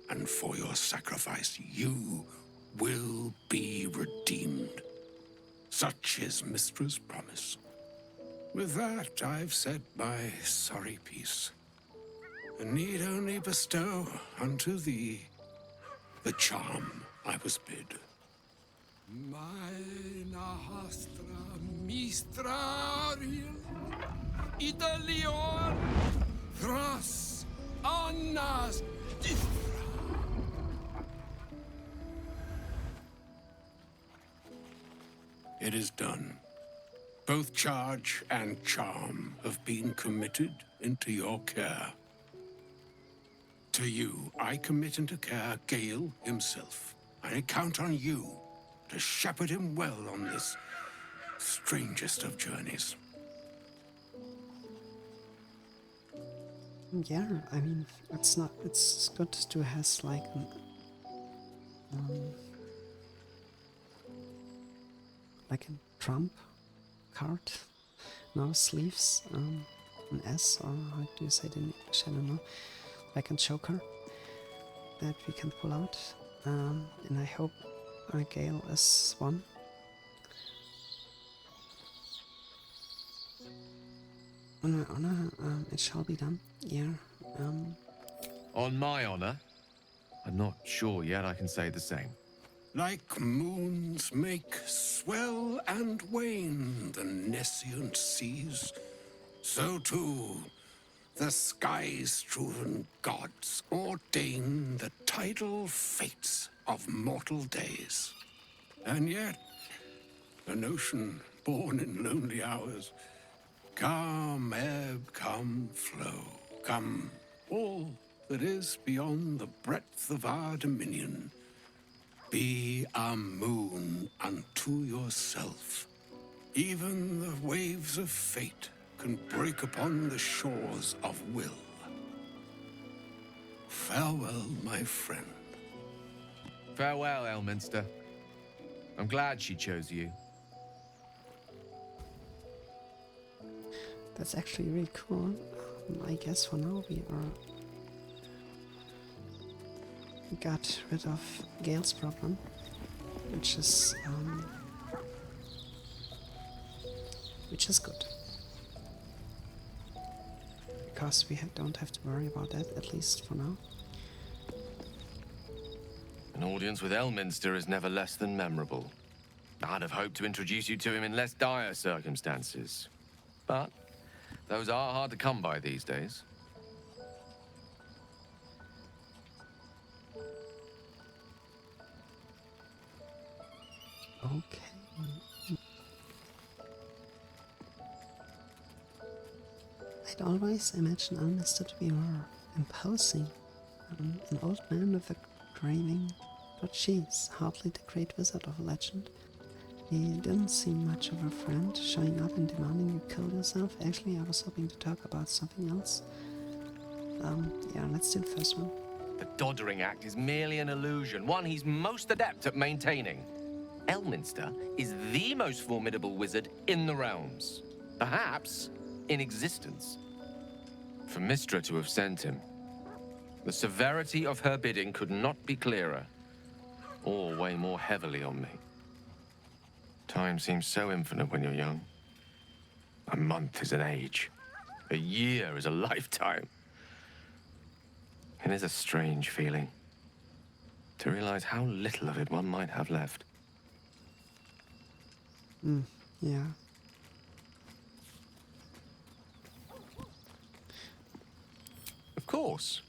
S8: And for your sacrifice, you will be redeemed. Such is Mystra's promise. With that, I've said my sorry piece, and need only bestow unto thee the charm I was bid. Mina hastra mistraril Italion thras annas dithra. It is done. Both charge and charm have been committed into your care. To you, I commit into care Gale himself. I count on you to shepherd him well on this strangest of journeys.
S1: Yeah, I mean, it's good to have like a trump card. No sleeves, an S, or how do you say it in English? I don't know. Like a joker that we can pull out, and I hope Gale is one. On my honor, it shall be done. Yeah.
S3: On my honor? I'm not sure yet I can say the same.
S8: Like moons make swell and wane the nescient seas, so too the sky-strewn gods ordain the tidal fates of mortal days. And yet, an ocean born in lonely hours, come ebb, come flow, come all that is beyond the breadth of our dominion. Be a moon unto yourself. Even the waves of fate can break upon the shores of will. Farewell, my friend.
S3: Farewell, Elminster. I'm glad she chose you.
S1: That's actually really cool. I guess for now we got rid of Gale's problem, which is good, because we don't have to worry about that, at least for now.
S3: An audience with Elminster is never less than memorable. I'd have hoped to introduce you to him in less dire circumstances, but those are hard to come by these days.
S1: Okay. I'd always imagined Elminster to be more imposing, an old man with a craving for cheese, hardly the great wizard of legend. He didn't seem much of a friend, showing up and demanding you kill yourself. Actually, I was hoping to talk about something else. Yeah, let's do the first one.
S3: The Doddering Act is merely an illusion, one he's most adept at maintaining. Elminster is the most formidable wizard in the realms, perhaps in existence. For Mystra to have sent him, the severity of her bidding could not be clearer, or weigh more heavily on me. Time seems so infinite when you're young. A month is an age. A year is a lifetime. It is a strange feeling to realize how little of it one might have left.
S1: Yeah.
S3: Of course.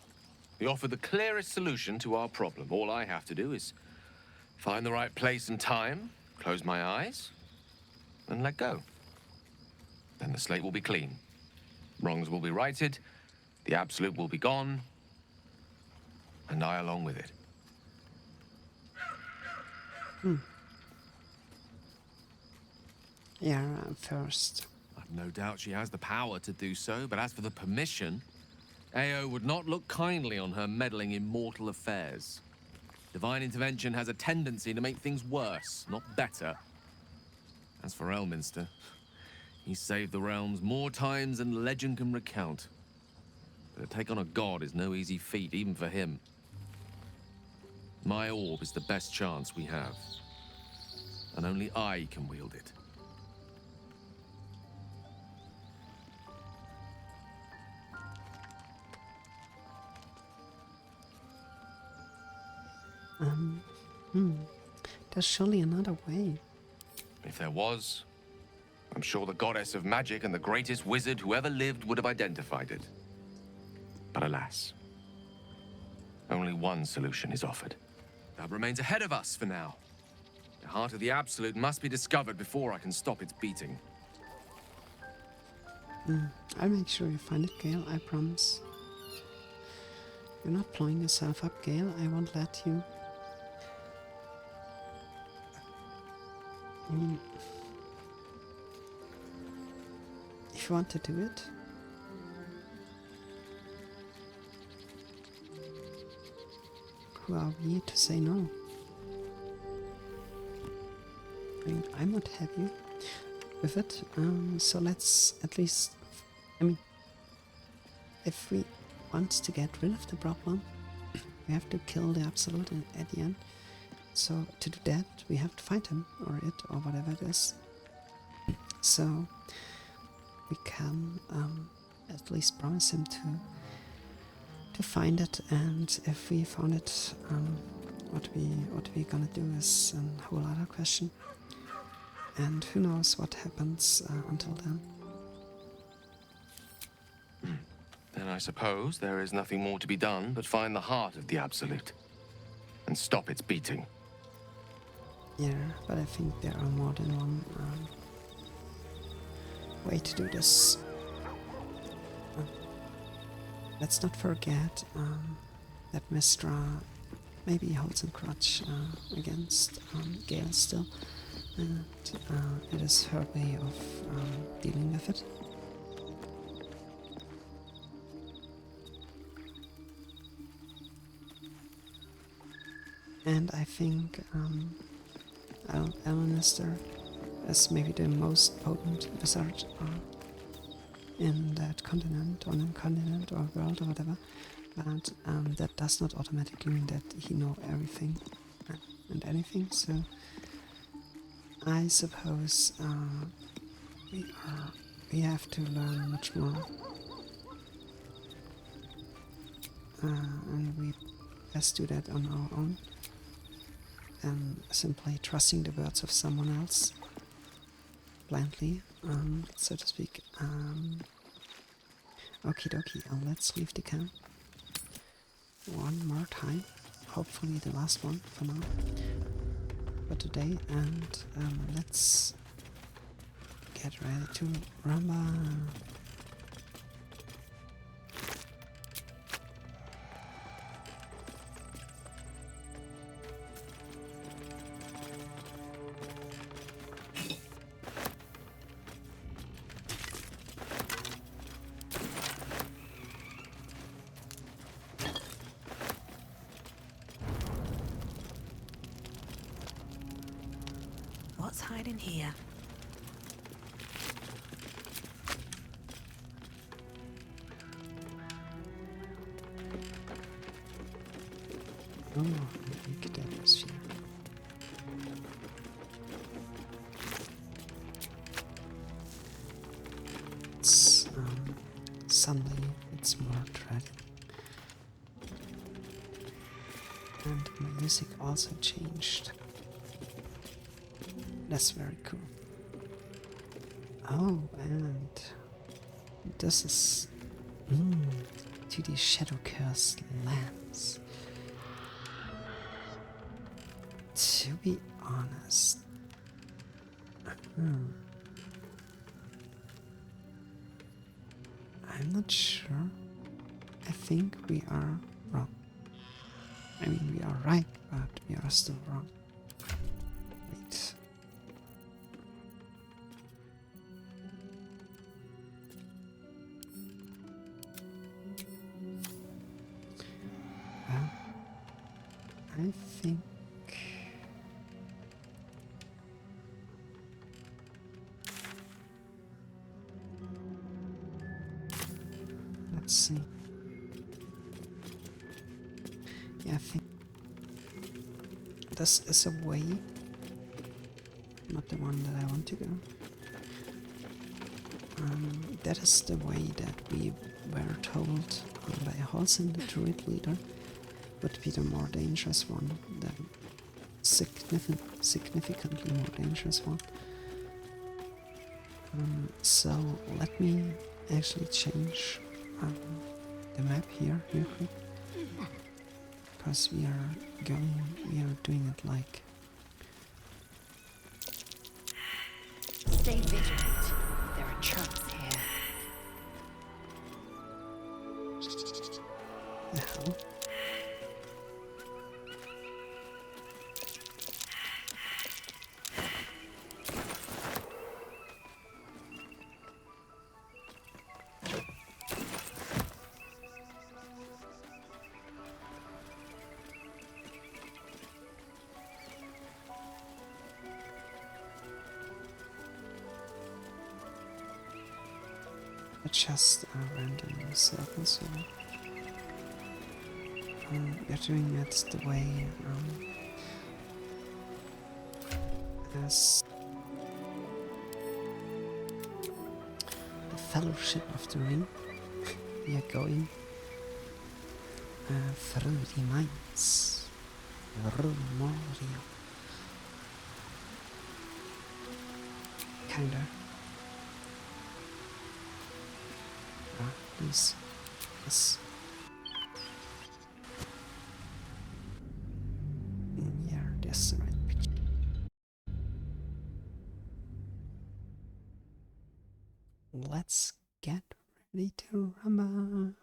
S3: You offer the clearest solution to our problem. All I have to do is find the right place and time, close my eyes, and let go. Then the slate will be clean. Wrongs will be righted, the absolute will be gone, and I along with it.
S1: Yeah, first.
S3: I've no doubt she has the power to do so, but as for the permission, Ao would not look kindly on her meddling in mortal affairs. Divine intervention has a tendency to make things worse, not better. As for Elminster, he saved the realms more times than legend can recount. But to take on a god is no easy feat, even for him. My orb is the best chance we have, and only I can wield it.
S1: There's surely another way.
S3: If there was, I'm sure the goddess of magic and the greatest wizard who ever lived would have identified it. But alas, only one solution is offered. That remains ahead of us for now. The heart of the Absolute must be discovered before I can stop its beating.
S1: I'll make sure you find it, Gale, I promise. You're not blowing yourself up, Gale. I won't let you. I mean, if you want to do it, who are we to say no? I mean, I'm not happy with it, so let's at least, I mean, if we want to get rid of the problem, we have to kill the Absolute at the end. So to do that, we have to find him, or it, or whatever it is. So we can at least promise him to find it, and if we found it, what we gonna do is a whole other question. And who knows what happens until then.
S3: Then I suppose there is nothing more to be done but find the heart of the Absolute and stop its beating.
S1: Yeah, but I think there are more than one way to do this. Let's not forget that Mistra maybe holds a grudge against Gale still, and it is her way of dealing with it. And I think Elminster is maybe the most potent wizard in that continent, or world, or whatever. But that does not automatically mean that he knows everything and anything. So I suppose we have to learn much more, and we best do that on our own. And simply trusting the words of someone else blindly, so to speak. Okie dokie, let's leave the camp one more time, hopefully the last one for now, for today, and let's get ready to rumble.
S2: What's hiding here?
S1: Oh, unique atmosphere. It's suddenly it's more dreaded. And my music also changed. That's very cool. Oh, and this is to the Shadow Cursed Lands. To be honest, I'm not sure. I think we are wrong. I mean, we are right, but we are still wrong. Wait. Well, I think let's see. Yeah, I think this is a way, not the one that I want to go. That is the way that we were told by Halsin, the druid leader, would be the more dangerous one, the significantly more dangerous one. So let me actually change the map here real quick, because we are doing it like
S6: Stay vigilant. There are traps here.
S1: the hell. Just random circles here. We're doing it the way as the Fellowship of the Ring. We are going through the mines, through Moria. Kinda. Please. Yes. Yeah, that's the right picture. Let's get ready to rumble.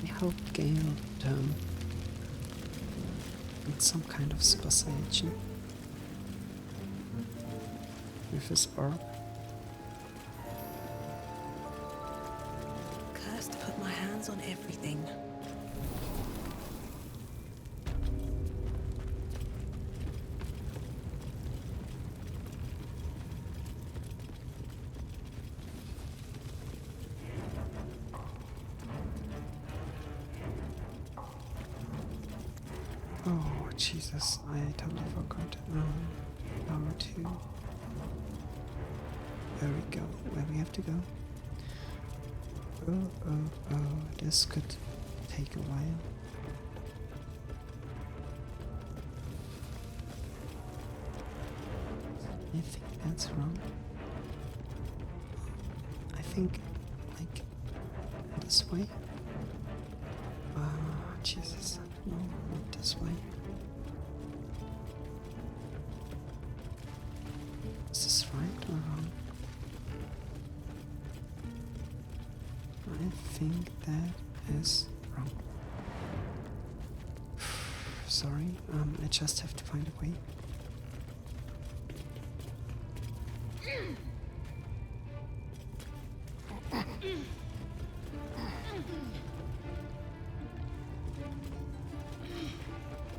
S1: I hope Gale with some kind of speciation with his orb.
S2: Cursed to put my hands on everything.
S1: Oh, Jesus, I totally forgot. Power 2. There we go, where we have to go. Oh, this could take a while. I think that's wrong. I think, like, this way. Jesus, no, not this way. Is this right or wrong? I think that is wrong. Sorry, I just have to find a way.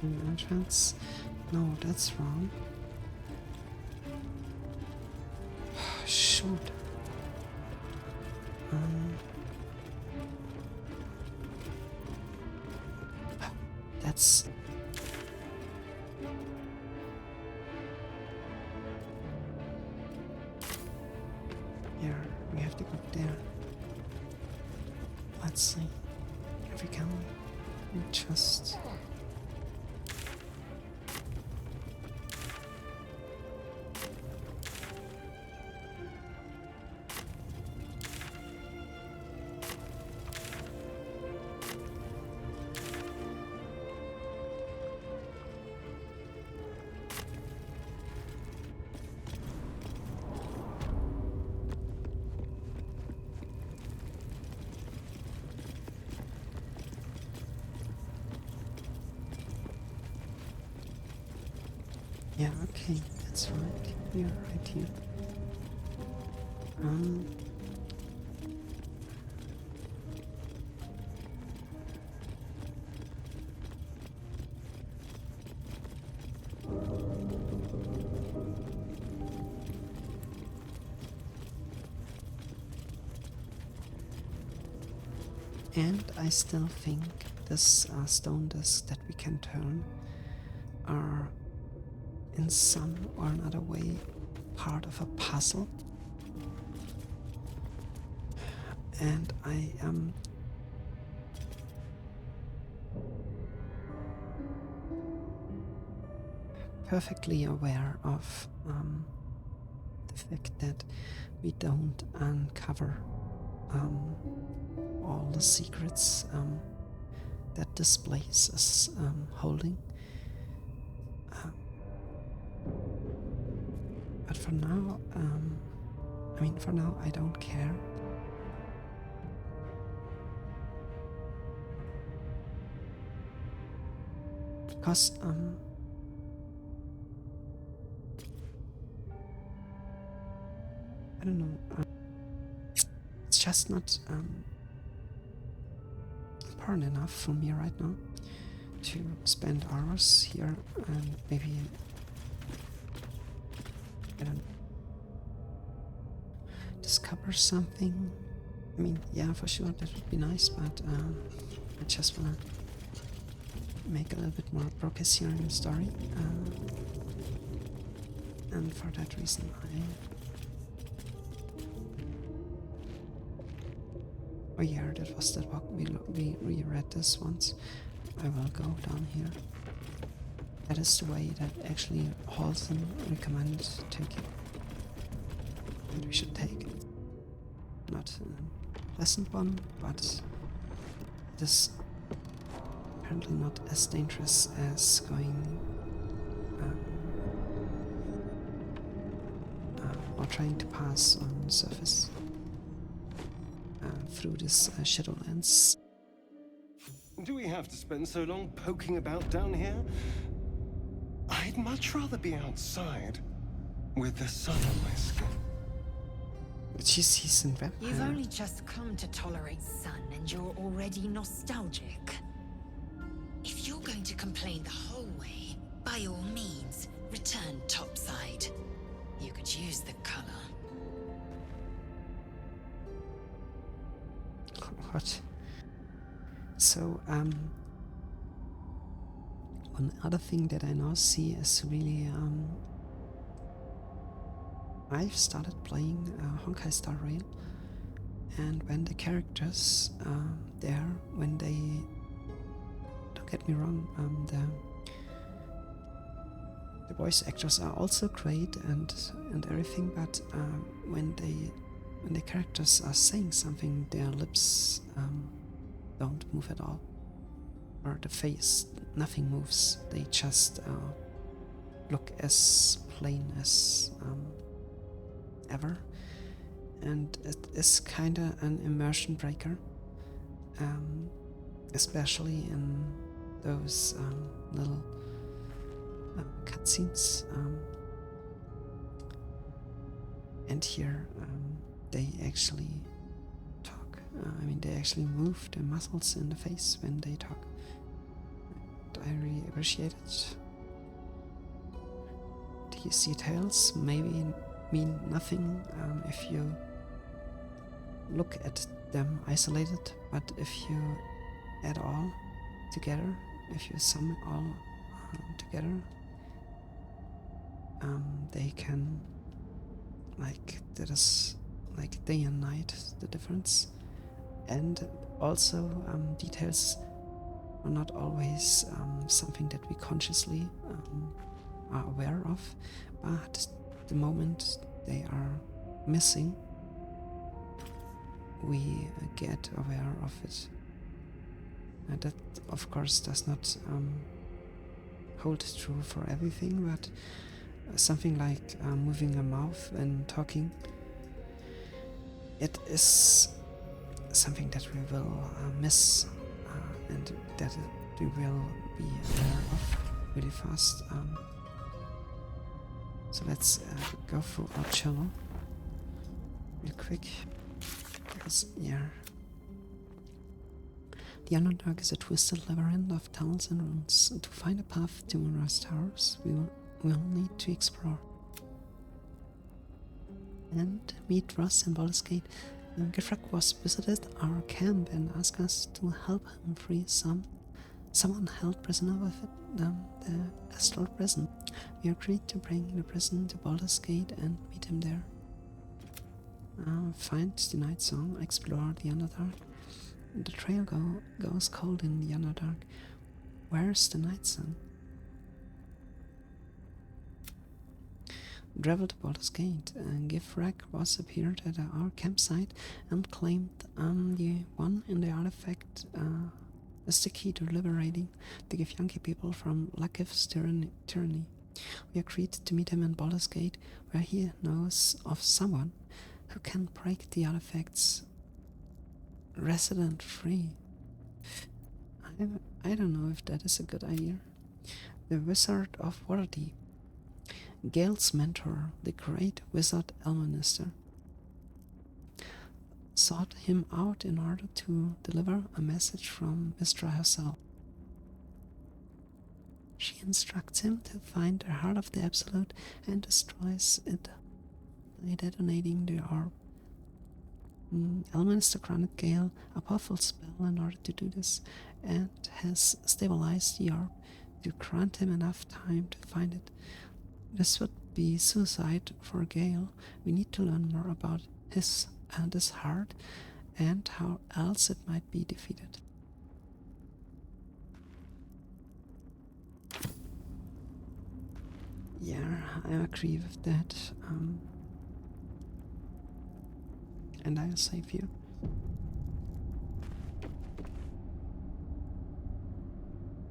S1: An entrance? No, that's wrong. Shoot. That's... Here, we have to go there. Let's see if we can just... Yeah, okay, that's right. You're right here. And I still think this stone disc that we can turn are in some or another way part of a puzzle. And I am perfectly aware of the fact that we don't uncover all the secrets that this place is holding. But for now, for now I don't care. Because, I don't know, it's just not important enough for me right now to spend hours here and maybe, I don't know, discover something. I mean, yeah, for sure, that would be nice, but I just wanna make a little bit more progress here in the story. And for that reason, oh yeah, that was that walk. We reread this once. I will go down here. That is the way that actually Halton recommended taking. And we should take it. Not a pleasant one, but it is apparently not as dangerous as going or trying to pass on the surface through this Shadowlands.
S9: Do we have to spend so long poking about down here? I'd much rather be outside with the sun on my skin.
S1: She's seasoned vampire.
S6: You've only just come to tolerate sun and you're already nostalgic. If you're going to complain the whole way, by all means, return topside. You could use the color.
S1: What? So, one other thing that I now see is really, I've started playing Honkai Star Rail, and when the characters there, when they, don't get me wrong, the voice actors are also great and everything, but when the characters are saying something, their lips don't move at all, or the face, nothing moves. They just look as plain as ever, and it is kinda an immersion breaker, especially in those little cutscenes. And here they actually talk. I mean, they actually move their muscles in the face when they talk. And I really appreciate it. These details maybe mean nothing if you look at them isolated, but if you add all together, if you sum it all together, they can, like, that is like day and night, the difference. And also details are not always something that we consciously are aware of, but the moment they are missing, we get aware of it. And that, of course, does not hold true for everything, but something like moving a mouth and talking, it is something that we will miss and that we will be aware of really fast. So let's go through our channel real quick, because yeah, the Underdark is a twisted labyrinth of tunnels and runes. To find a path to Moonrise Towers, we will need to explore and meet Ross in Baldur's Gate. Gifrak was visited our camp and asked us to help him free someone held prisoner with the astral prison. We agreed to bring the prison to Baldur's Gate and meet him there. Find the Night Song, explore the Underdark. The trail goes cold in the Underdark. Where's the Night Song? Travel to Baldur's Gate. Gifrak was appeared at our campsite and claimed the one in the artifact is the key to liberating the Githyanki people from Lakif's tyranny. We agreed to meet him in Baldur's Gate, where he knows of someone who can break the artifacts resident free. I don't know if that is a good idea. The Wizard of Waterdeep. Gale's mentor, the great wizard Elminster, sought him out in order to deliver a message from Mystra herself. She instructs him to find the heart of the Absolute and destroys it by detonating the orb. Elminster granted Gale a powerful spell in order to do this, and has stabilized the orb to grant him enough time to find it. This would be suicide for Gale. We need to learn more about this heart and how else it might be defeated. Yeah, I agree with that. And I'll save you.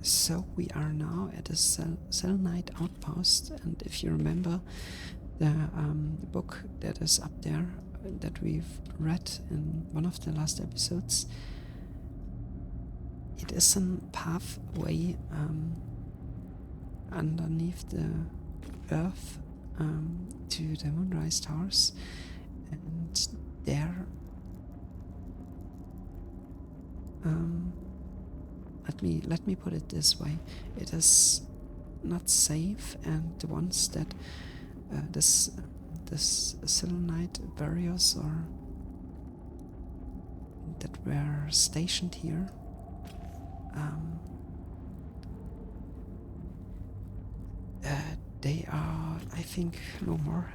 S1: So we are now at a Selnite outpost, and if you remember the book that is up there that we've read in one of the last episodes, it is a pathway underneath the earth to the Moonrise Towers, and there let me put it this way: it is not safe, and the ones that this Selenite warriors or that were stationed here they are, I think, no more.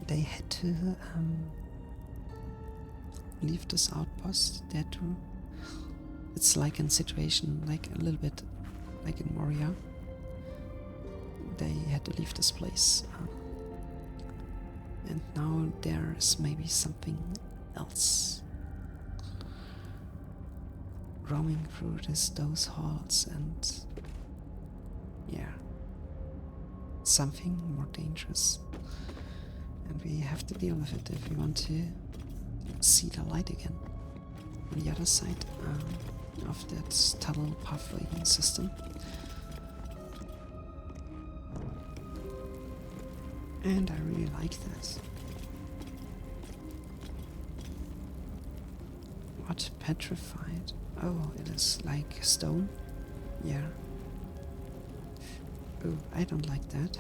S1: They had to leave this outpost. They had to. It's like a situation, like a little bit like in Moria. They had to leave this place. And now there's maybe something else roaming through those halls, and yeah, something more dangerous. And we have to deal with it if we want to see the light again. On the other side of that tunnel pathway system. And I really like that. What? Petrified? Oh, it is like stone? Yeah. Oh, I don't like that.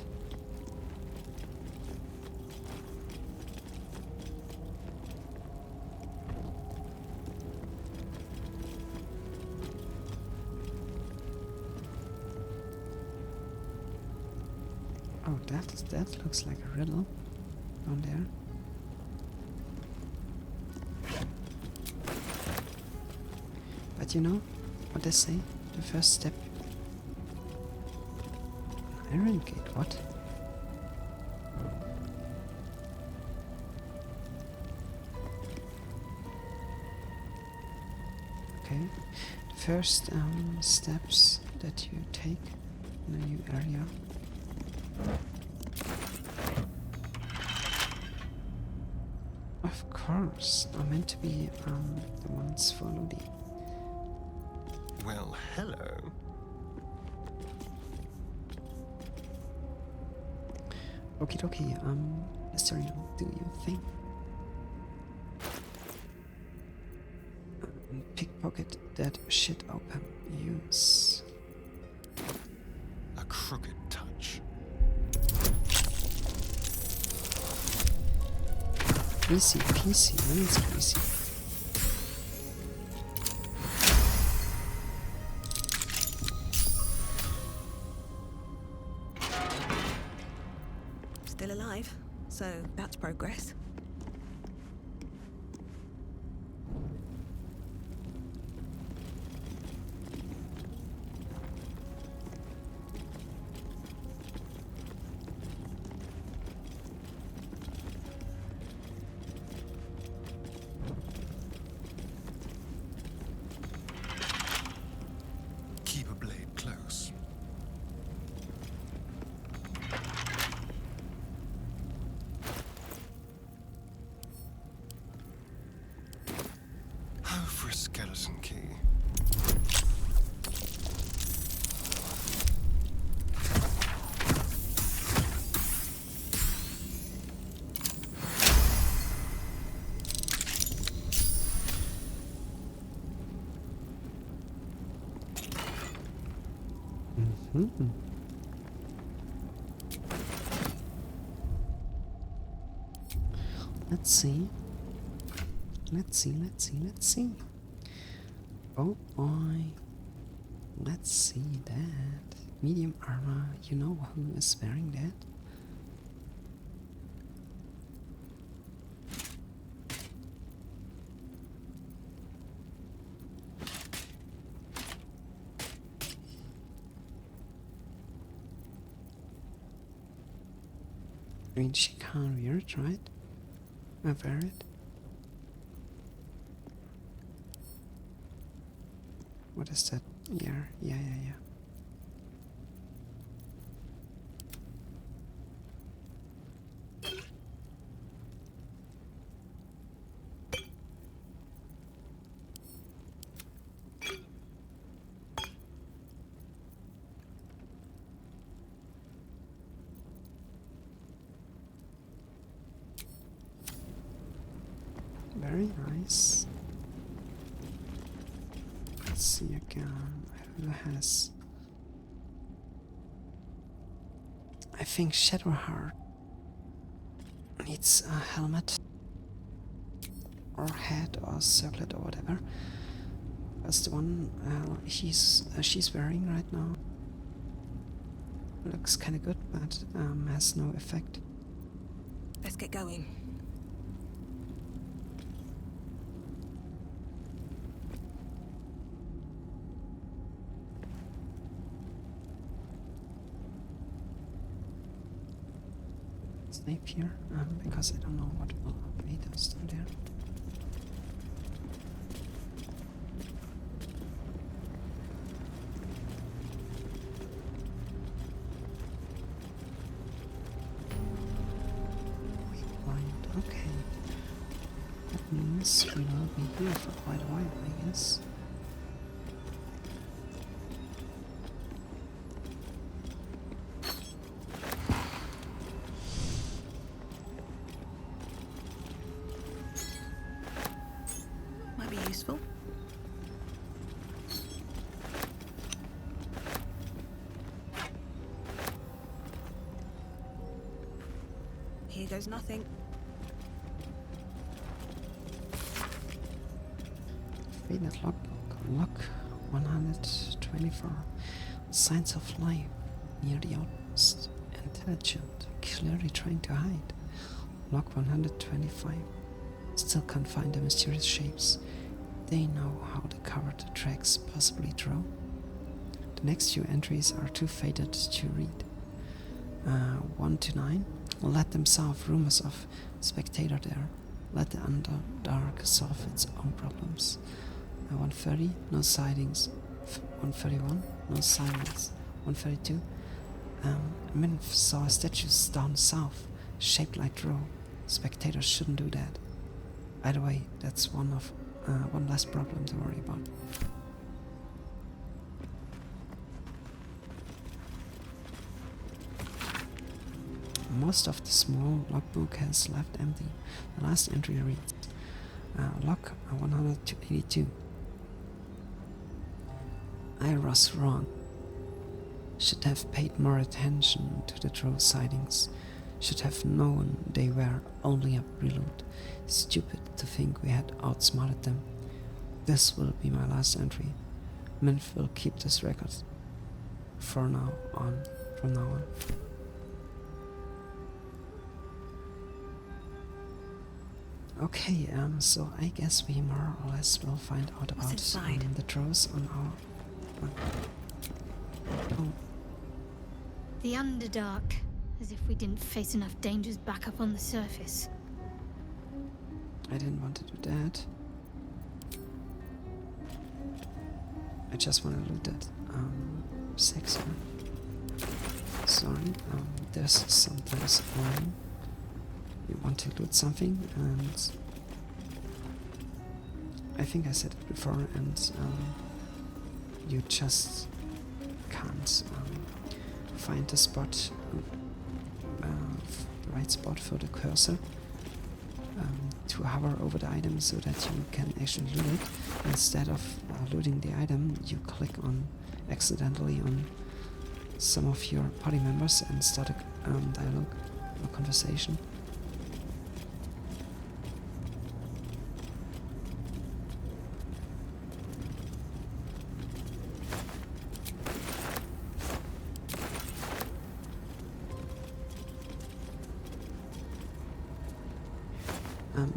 S1: Oh, that looks like a riddle down there. But you know what they say? The first step. Iron gate, what? Okay. The first steps that you take in a new area. Of course, are meant to be the ones for Ludi.
S9: Well, hello.
S1: Okie dokie, Mysterium, do you think? Pickpocket that shit open. Use.
S9: A crooked touch.
S1: Greasy, greasy, when is greasy?
S2: Still alive, so that's progress.
S9: Keep a blade close. Oh, for a skeleton key.
S1: Mm-hmm. Let's see. Let's see. Oh boy. Let's see that. Medium armor. You know who is wearing that? I mean, she can't wear it, right? I wear it. What is that? Yeah. Very nice. Let's see again who has. I think Shadowheart needs a helmet or hat or circlet or whatever. That's the one she's wearing right now. Looks kind of good, but has no effect.
S2: Let's get going.
S1: Snape here, because I don't know what will lead us to there. Blind, okay. That means we will be here for quite a while, I guess.
S2: Here goes nothing.
S1: Faded logbook. Log 124. Signs of life near the outpost. Intelligent. Clearly trying to hide. Log 125. Still can't find the mysterious shapes. They know how the covered tracks possibly draw. The next few entries are too faded to read. 1 to 9. Let them solve rumors of spectator there. Let the Underdark solve its own problems. 130. No sightings. 131. No silence. 132. Minf saw statues down south, shaped like drow. Spectators shouldn't do that. By the way, that's one less problem to worry about. Most of the small logbook has left empty. The last entry reads, log 182. I was wrong. Should have paid more attention to the drow sightings. Should have known they were only a prelude. Stupid to think we had outsmarted them. This will be my last entry. Minf will keep this record from now on. Okay, so I guess we more or less will find out about the drows on our... Oh.
S10: The Underdark, as if we didn't face enough dangers back up on the surface.
S1: I didn't want to do that. I just want to loot that sex. Sorry, there's sometimes when you want to loot something, and I think I said it before, and you just can't find the spot, the right spot for the cursor to hover over the item so that you can actually loot it. Instead of looting the item, you click on accidentally on some of your party members and start a dialogue or conversation.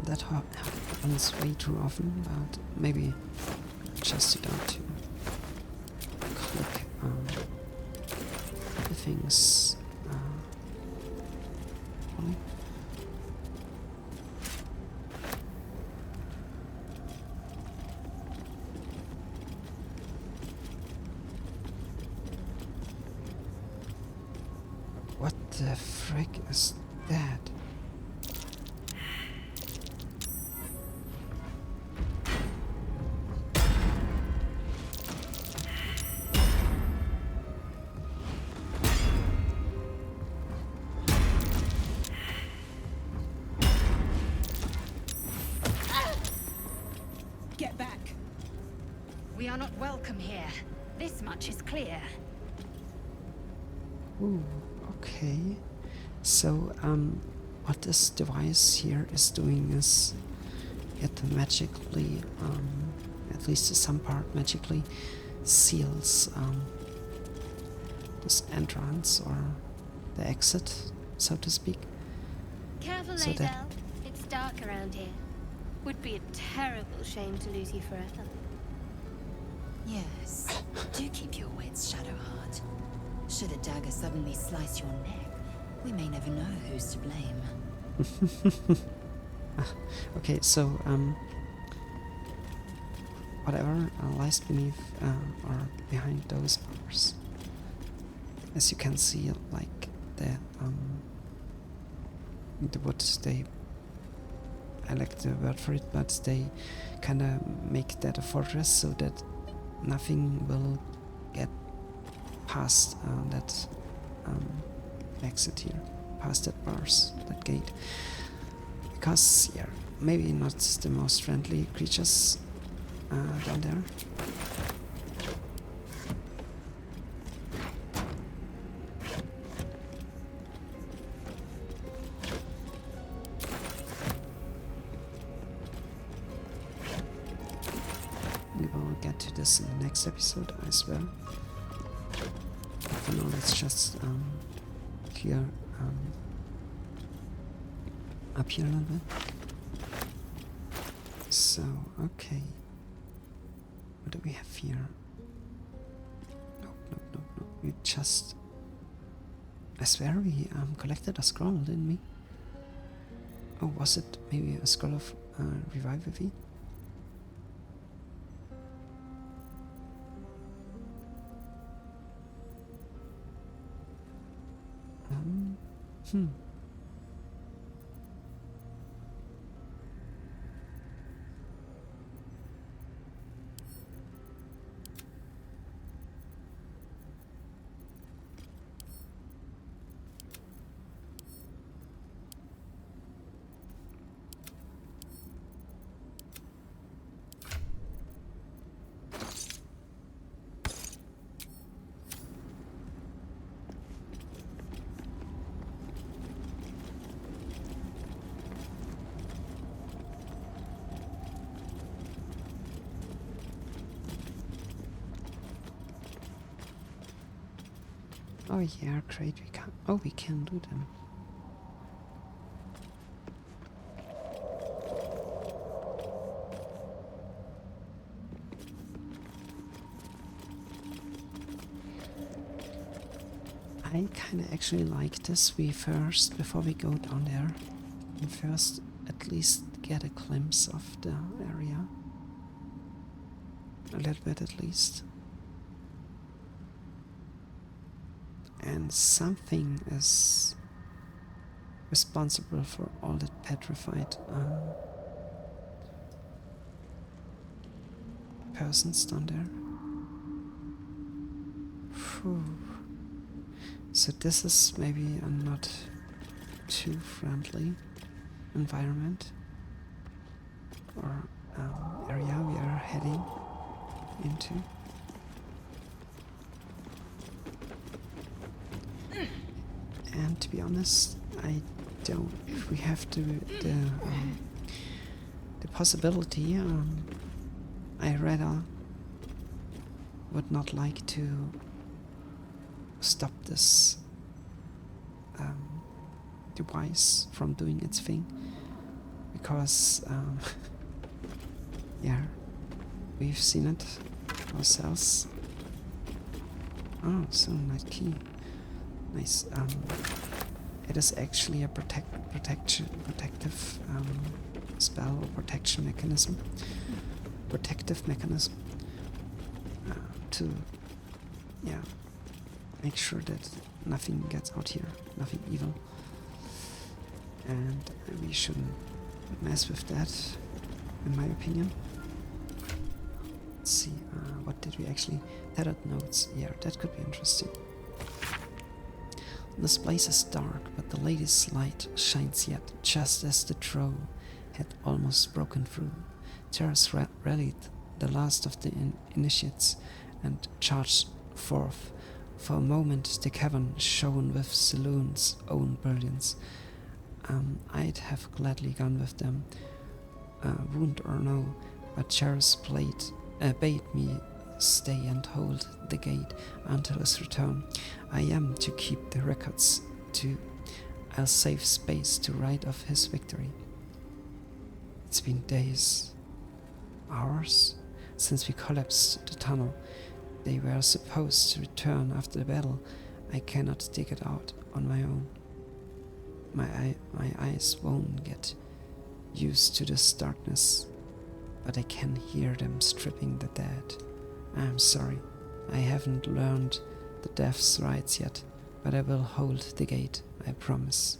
S1: That happens way too often, but maybe just you don't to click the things only. What the frick is that?
S6: We are not welcome here. This much is clear.
S1: Ooh, okay. So, what this device here is doing is it magically, at least to some part, magically seals this entrance or the exit, so to speak.
S11: Careful,
S1: So
S11: Lae'zel.
S1: that-
S11: It's dark around here. Would be a terrible shame to lose you forever.
S12: Yes. Do keep your wits, Shadowheart. Should a dagger suddenly slice your neck, we may never know who's to blame.
S1: Okay, so whatever lies beneath or behind those bars, as you can see, like the wood, they, I like the word for it, but they kind of make that a fortress so that nothing will get past that exit here, past that bars, that gate. Because, yeah, maybe not the most friendly creatures down there. this in the next episode, I swear. For now, let's just clear up here a little bit. So, okay. What do we have here? No. We just... I swear we collected a scroll, didn't we? Oh, was it maybe a scroll of Revivivity? Hmm. Oh yeah, great, we can... Oh, we can do them. I kinda actually like this. We first, before we go down there, we first at least get a glimpse of the area. A little bit at least. And something is responsible for all that petrified persons down there. Phew. So this is maybe a not too friendly environment or area we are heading into. And to be honest, I don't. If we have the possibility, I rather would not like to stop this device from doing its thing, because yeah, we've seen it ourselves. Oh, so nice key. Nice. It is actually a protective spell or protection mechanism. Protective mechanism to, yeah, make sure that nothing gets out here, nothing evil, and we shouldn't mess with that, in my opinion. Let's see, what did we actually... Tethered notes, yeah, that could be interesting. This place is dark, but the latest light shines yet, just as the troll had almost broken through. Terrace rallied the last of the initiates and charged forth. For a moment the cavern shone with Saloon's own brilliance. I'd have gladly gone with them, wound or no, but Terrace bade me stay and hold the gate until his return. I am to keep the records too. I'll save space to write of his victory. It's been days, hours, since we collapsed the tunnel. They were supposed to return after the battle. I cannot dig it out on my own. My eyes won't get used to this darkness, but I can hear them stripping the dead. I'm sorry, I haven't learned the death's rites yet, but I will hold the gate, I promise.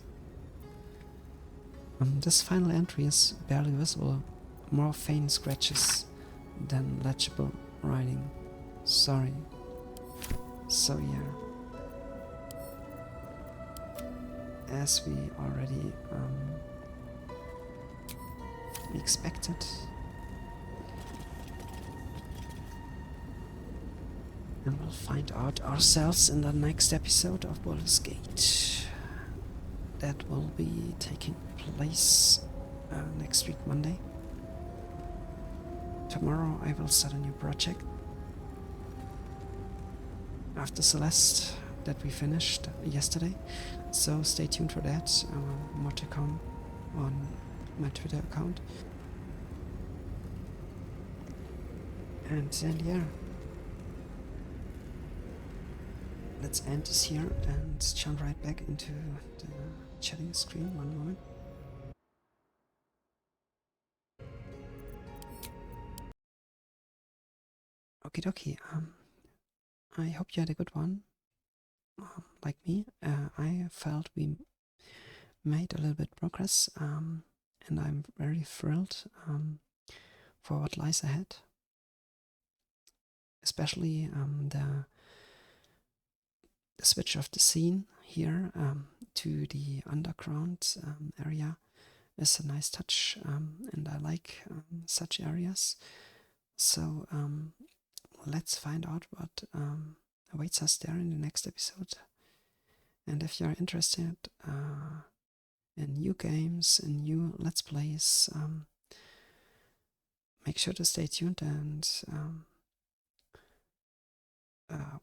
S1: This final entry is barely visible, more faint scratches than legible writing. Sorry. So yeah. As we already expected, and we'll find out ourselves in the next episode of Baldur's Gate. That will be taking place next week, Monday. Tomorrow I will start a new project, after Celeste that we finished yesterday. So stay tuned for that. More to come on my Twitter account. And then yeah, let's end this here and jump right back into the chatting screen. One moment. Okie dokie. I hope you had a good one. Like me, I felt we made a little bit progress, and I'm very thrilled for what lies ahead. Especially the switch of the scene here to the underground area is a nice touch, and I like such areas. So let's find out what awaits us there in the next episode. And if you're interested in new games and new Let's Plays, make sure to stay tuned and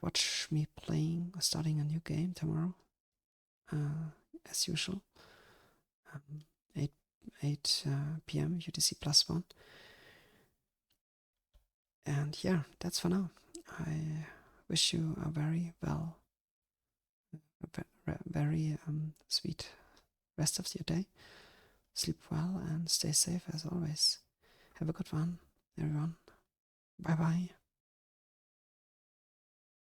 S1: watch me starting a new game tomorrow, as usual, 8 p.m. UTC +1. And yeah, that's for now. I wish you a very sweet rest of your day. Sleep well and stay safe as always. Have a good one, everyone. Bye bye.